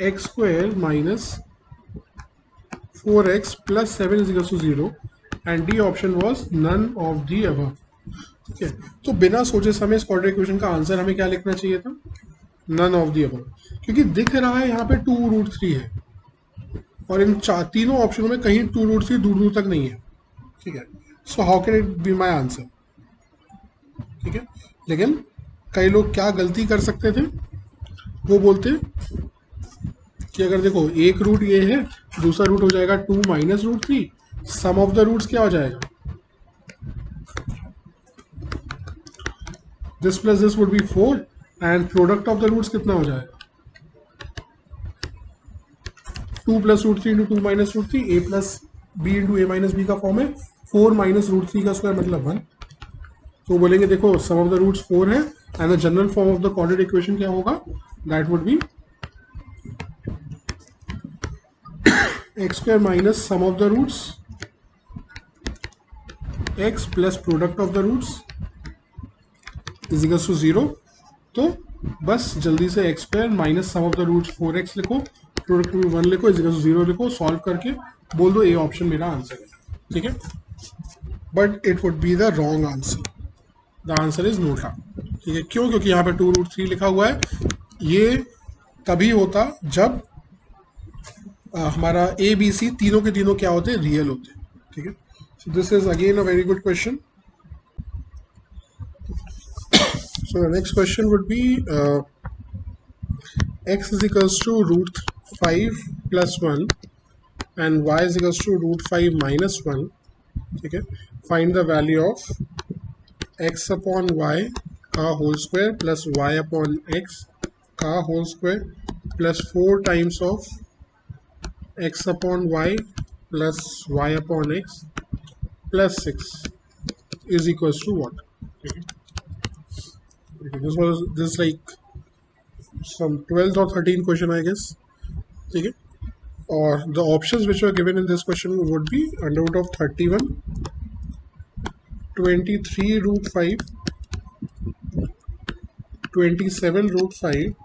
x square minus 4x plus 7 is equals to 0, and D option was none of the above. ठीक है, तो बिना सोचे समय इस quadratic equation का answer हमें क्या लिखना चाहिए था? नन ऑफ दी अबव, क्योंकि दिख रहा है यहाँ पे 2 रूट 3 है और इन तीनों ऑप्शनों में कहीं 2 रूट 3 दूर दूर तक नहीं है. ठीक है, so how can it be my answer. ठीक है, लेकिन कई लोग क्या गलती कर सकते थे, वो बोलते कि अगर देखो एक रूट ये है, दूसरा रूट हो जाएगा 2 minus root 3, sum of the roots क्या हो जाएगा, this plus this would be 4, and product of the roots कितना हो जाएगा, 2 plus root 3 into 2 minus root 3, a plus b into a minus b का फॉर्म है, 4 माइनस रूट 3 का square मतलब 1. तो बोलेंगे देखो सम ऑफ द रूट्स 4 है, and the general form of the quadratic equation क्या होगा, that would B x square minus sum of the roots x plus product of the roots is equals to 0. तो बस जल्दी से x square minus sum of the roots 4x लिखो, product में 1 लिखो, is equals to 0 लिखो, solve करके बोल दो ए ऑप्शन मेरा आंसर है. ठीक है, but it would be the wrong answer. The answer is NOTA. ठीक है, क्यों? क्योंकि यहाँ पे 2 रूट 3 लिखा हुआ है. ये तभी होता जब हमारा ए बी सी तीनों के तीनों क्या होते हैं, रियल होते हैं. ठीक है, so this is again a very good question. So the next question would be x is equals to root 5 plus 1 and y is equals to root 5 minus 1. ठीक है, find the value of x upon y का whole square plus y upon x का whole square plus 4 times of x upon y plus y upon x plus 6 is equals to what? Okay. This is like some 12th or 13th question, I guess. Okay. Or the options which were given in this question would be under root of 31, 23 root 5, 27 root 5,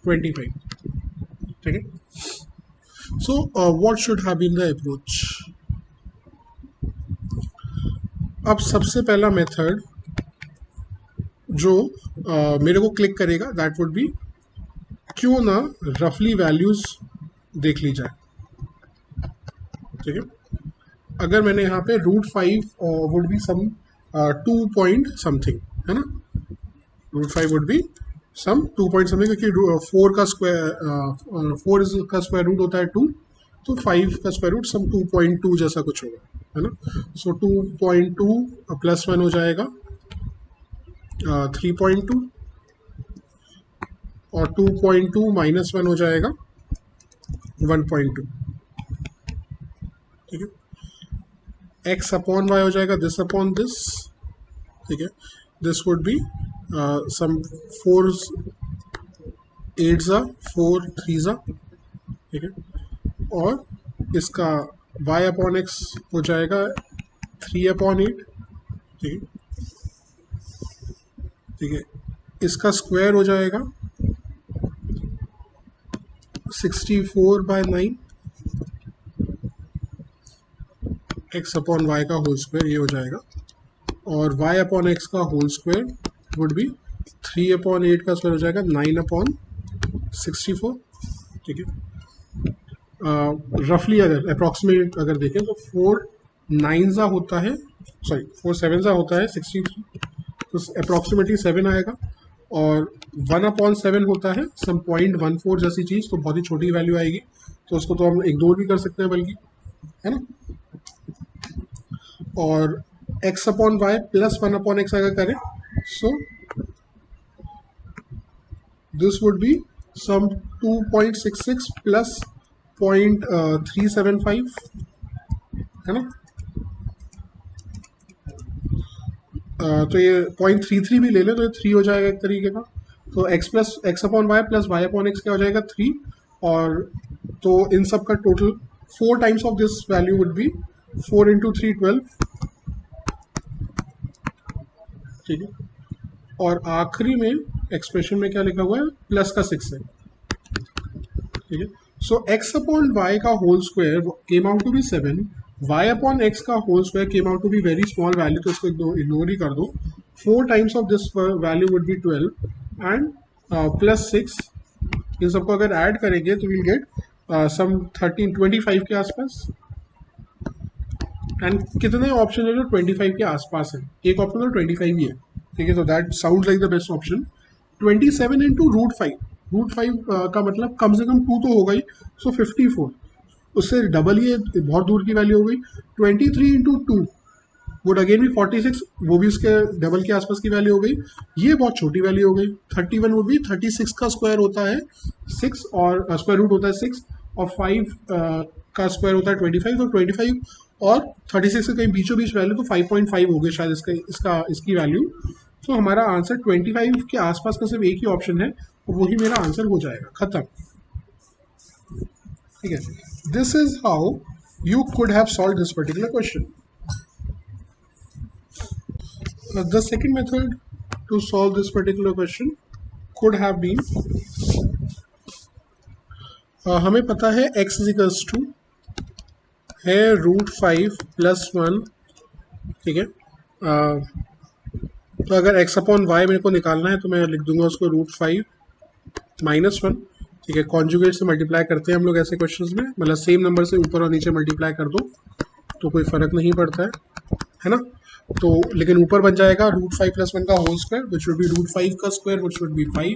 25. Okay. So what should have been the approach? अब सबसे पहला method जो मेरे को click करेगा that would B क्यों ना रफली वैल्यूज देख ली जाए, ठीक है। अगर मैंने यहाँ पे √5 would be some 2 point something, है ना, √5 would be some 2 point something, क्योंकि 4 का स्क्वायर 4 का स्क्वायर रूट होता है 2, तो 5 का स्क्वायर रूट सम 2.2 जैसा कुछ होगा, है ना। सो 2.2 +1 हो जाएगा 3.2, और 2.2 -1 हो जाएगा 1.2, ठीक है। x अपॉन वाई हो जाएगा दिस अपॉन दिस, ठीक है। दिस वुड बी सम 4 8 4 3, ठीक है। और इसका y अपॉन x हो जाएगा 3/8, ठीक है, ठीक है। इसका स्क्वायर हो जाएगा 64/9, x अपॉन वाई का होल स्क्वायर ये हो जाएगा, और y अपॉन एक्स का होल स्क्वायर वुड बी 3/8 का स्क्वायर हो जाएगा 9/64, ठीक है। रफली अगर अप्रॉक्सीमेट अगर देखें तो 4 9 होता है, सॉरी 4 7 होता है 63, तो अप्रॉक्सीमेटली 7 आएगा, और 1/7 होता है सम 0.14 जैसी चीज़, तो बहुत ही छोटी वैल्यू आएगी, तो उसको तो हम इग्नोर भी कर सकते हैं बल्कि, है ना। और x upon y plus 1/x अगर करें, so this would be some 2.66 plus 0.375, है ना। तो ये 0.33 भी ले लें तो ये 3 हो जाएगा एक तरीके का, तो x upon y plus y upon x क्या हो जाएगा 3, और तो इन सब का total 4 times of this value would be 4 × 3 12, ठीक है। और आखिरी में एक्सप्रेशन में क्या लिखा हुआ है, प्लस का 6 है, ठीक है। सो x अपॉन वाई का whole square came out to be 7, y upon x का whole square came out to be very small value, तो इसको इग्नोर ही कर दो, 4 times of this value would be 12, and plus 6, इन सबको अगर ऐड करेंगे तो विल गेट सम 25 के आसपास। एंड कितने ऑप्शन है जो 25 के आसपास है, एक ऑप्शन तो 25 ही है, ठीक है, तो that sound like the best option. 27 into √5 का मतलब कम से कम 2 तो होगा ही, सो 54, उससे डबल ही है, बहुत दूर की वैल्यू हो गई। 23 इंटू 2 वुड अगेन भी 46, वो भी उसके डबल के आसपास की वैल्यू हो गई, ये बहुत छोटी वैल्यू हो गई। 31 वुड भी 36 का स्क्वायर होता है 6, और स्क्वायर रूट होता है 6, और 5 का स्क्वायर होता है 25, तो 25 और 36 के कहीं बीचों बीच वैल्यू, तो 5.5 हो गई शायद इसकी वैल्यू। तो हमारा आंसर 25 के आसपास का सिर्फ एक ही ऑप्शन है, और वही मेरा आंसर हो जाएगा, खत्म, ठीक है। This is how you could have solve this particular question. The second method to solve this particular question could have been, हमें पता है x इक्वल्स टू है √5 + 1, ठीक है। तो अगर x अपॉन वाई मेरे को निकालना है तो मैं लिख दूंगा उसको √5 - 1, ठीक है। कॉन्जुगेट से मल्टीप्लाई करते हैं हम लोग ऐसे क्वेश्चंस में, मतलब सेम नंबर से ऊपर और नीचे मल्टीप्लाई कर दो तो कोई फ़र्क नहीं पड़ता है ना। तो लेकिन ऊपर बन जाएगा √5 + 1 का whole square, which would be √5 का square which would be 5,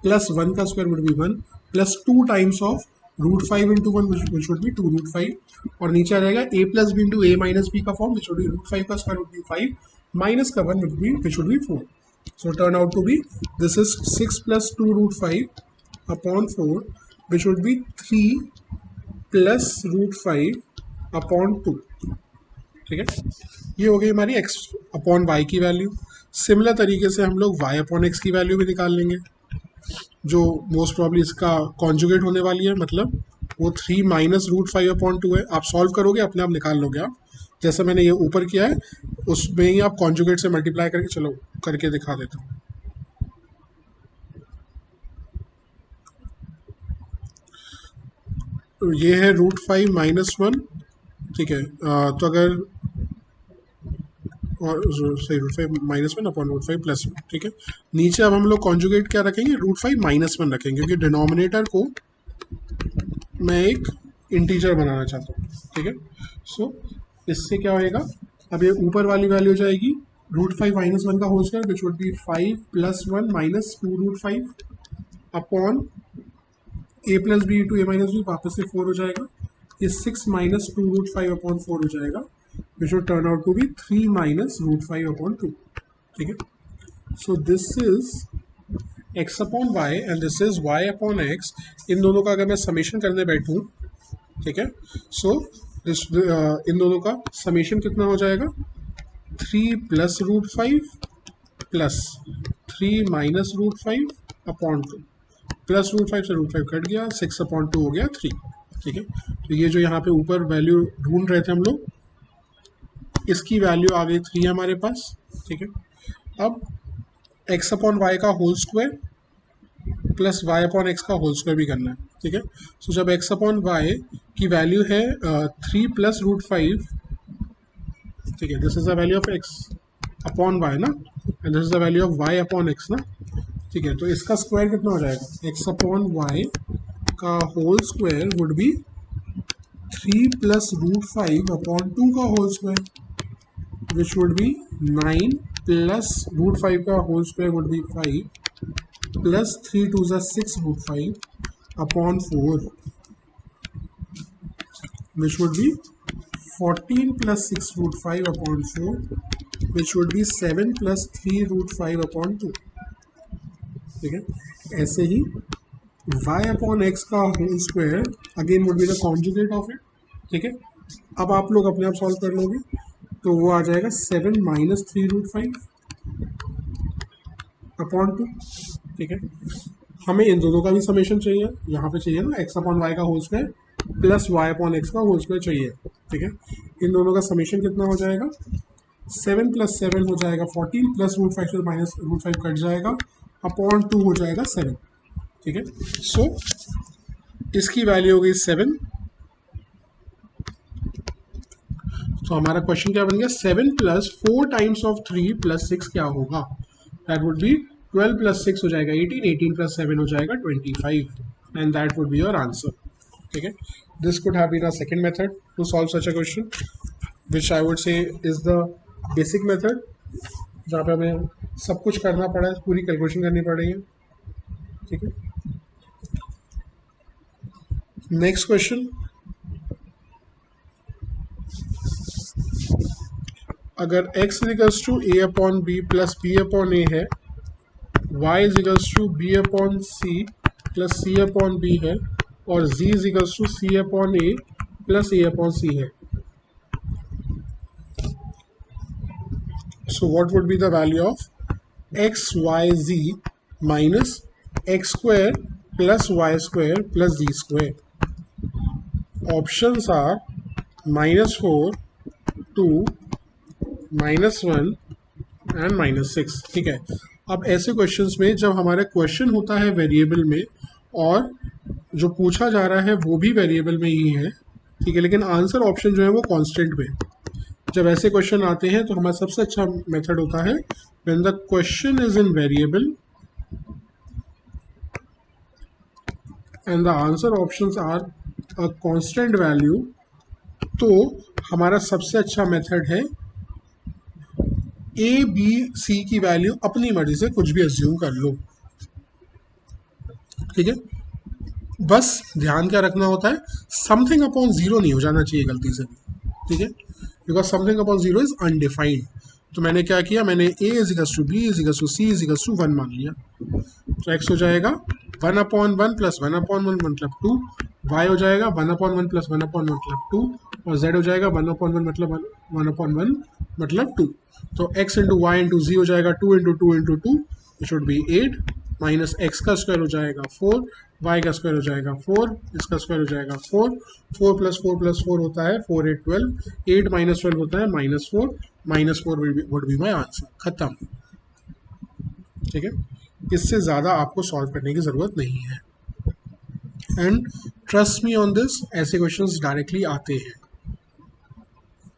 plus 1 का square would be 1, plus 2 times of √5 × 1 which would be 2√5, और नीचे आ जाएगा a + b × a - b का फॉर्म, विच वुड बी √5 का स्क्वायर वुड बी 5, माइनस का 1 which would be 4। So turn out to be this is 6 + 2 √5 / 4, which would be 3 + √5 / 2, ठीक है। ये हो गई हमारी x अपॉन वाई की वैल्यू। सिमिलर तरीके से हम लोग y अपॉन एक्स की वैल्यू भी निकाल लेंगे, जो मोस्ट प्रॉब्ली इसका कॉन्जुगेट होने वाली है, मतलब वो 3 - √5/2 है। आप सॉल्व करोगे अपने आप निकाल लोगे आप, जैसा मैंने ये ऊपर किया है उसमें ही आप कॉन्जुगेट से मल्टीप्लाई करके, चलो करके दिखा देता हूँ। तो ये है √5 - 1, ठीक है। तो अगर और सही √5 -1 अपॉन √5 +1, ठीक है। नीचे अब हम लोग कॉन्जुगेट क्या रखेंगे, √5 -1 रखेंगे, क्योंकि डिनोमिनेटर को मैं एक इंटीजर बनाना चाहता हूँ, ठीक है। सो इससे क्या होएगा, अब ये ऊपर वाली वैल्यू हो जाएगी √5 -1 का whole square, which would be 5 + 1 -2 √5 upon a + b × a - b, वापस से 4 हो जाएगा, ये 6 - 2 √5 अपॉन 4 हो जाएगा, which would turn out to be 3 - √5 upon 2, ठीक है। So this is x upon y and this is y upon x। इन दोनों का अगर मैं समेशन करने बैठूं, ठीक है, सो इन दोनों का समेशन कितना हो जाएगा, 3 + √5 प्लस 3 - √5 अपॉन 2, प्लस √5 से √5 कट गया, 6 अपॉन 2 हो गया 3, ठीक है। तो ये जो यहाँ पे ऊपर वैल्यू ढूंढ रहे थे हम लोग, इसकी वैल्यू आ गई 3 हमारे पास, ठीक है। अब x अपॉन वाई का whole square plus y upon x का होल स्क्वायर भी करना है, ठीक है। सो जब x अपॉन वाई की वैल्यू है 3 + √5, ठीक है, this is the value of x upon Y ना, and this is the value of y upon x ना, ठीक है। तो इसका स्क्वायर कितना हो जाएगा, x अपॉन वाई का whole square would be 3 + √5 upon 2 का whole square, which would be 9 + √5 का whole square would be 5 plus 3 × 2 = 6 √5 upon 4, which would be 14 + 6 √5 upon 4, which would be 7 + 3 √5 upon 2, ठीक है। ऐसे ही y अपॉन x का whole square again would be the conjugate of it, ठीक है। अब आप लोग अपने आप सॉल्व कर लोगे, तो वो आ जाएगा 7 - 3 √5 अपॉन 2, ठीक है। हमें इन दोनों का भी समेशन चाहिए, यहाँ पे चाहिए ना, x अपॉन वाई का whole square plus y upon x का होल स्क्वायर चाहिए, ठीक है। इन दोनों का समेशन कितना हो जाएगा, 7 + 7 हो जाएगा 14 प्लस √5 से माइनस √5 कट जाएगा, अपॉन 2 हो जाएगा 7, ठीक है। सो इसकी वैल्यू हो गई 7। तो हमारा क्वेश्चन क्या बन गया, 7 + 4 टाइम्स ऑफ 3 + 6 क्या होगा, दैट वुड बी 12 + 6 हो जाएगा 18, 18 + 7 हो जाएगा 25, and that would be your answer, ठीक है। This could have been a second method to solve such a question, which I would say is the basic method, जहाँ पे हमें सब कुछ करना पड़ा है, पूरी कैलकुलेशन करनी पड़ रही है, ठीक है। नेक्स्ट क्वेश्चन, अगर x = a upon b plus b upon a है, y = b upon c plus c upon b है, और z = c upon a plus a upon c है, so what would be the value of x y z minus x square plus y square plus z square? Options are -4, 2, -1 and -6, ठीक है। अब ऐसे questions में जब हमारा question होता है वेरिएबल में और जो पूछा जा रहा है वो भी वेरिएबल में ही है, ठीक है, लेकिन आंसर ऑप्शन जो है वो कांस्टेंट में, जब ऐसे क्वेश्चन आते हैं तो हमारा सबसे अच्छा मेथड होता है when the question is in variable and the answer options are a constant value, तो हमारा सबसे अच्छा मेथड है ए बी सी की वैल्यू अपनी मर्जी से कुछ भी अज्यूम कर लो, ठीक है। बस ध्यान क्या रखना होता है, समथिंग अपॉन 0 नहीं हो जाना चाहिए गलती से भी, ठीक है, because something upon 0 is undefined. तो मैंने क्या किया, मैंने a = b = c = 1 मान लिया, तो x हो जाएगा 1/1 प्लस 1/1 मतलब 2, y हो जाएगा 1/1 प्लस 1/1 मतलब 2, और z हो जाएगा 1/1 मतलब 1/1 मतलब 2। तो x इंटू वाई इंटू जी हो जाएगा 2 × 2 × 2, विच वुड बी 8, माइनस एक्स का स्क्वायर हो जाएगा 4, वाई का स्क्वायर हो जाएगा 4, इसका स्क्वायर हो जाएगा 4, 4 + 4 + 4 होता है 4, 8, 12, 8 - 12 होता है -4, -4 वुड बी माई आंसर, खत्म, ठीक है। इससे ज़्यादा आपको सॉल्व करने की ज़रूरत नहीं है, and trust me on this, ऐसे क्वेश्चंस डायरेक्टली आते हैं।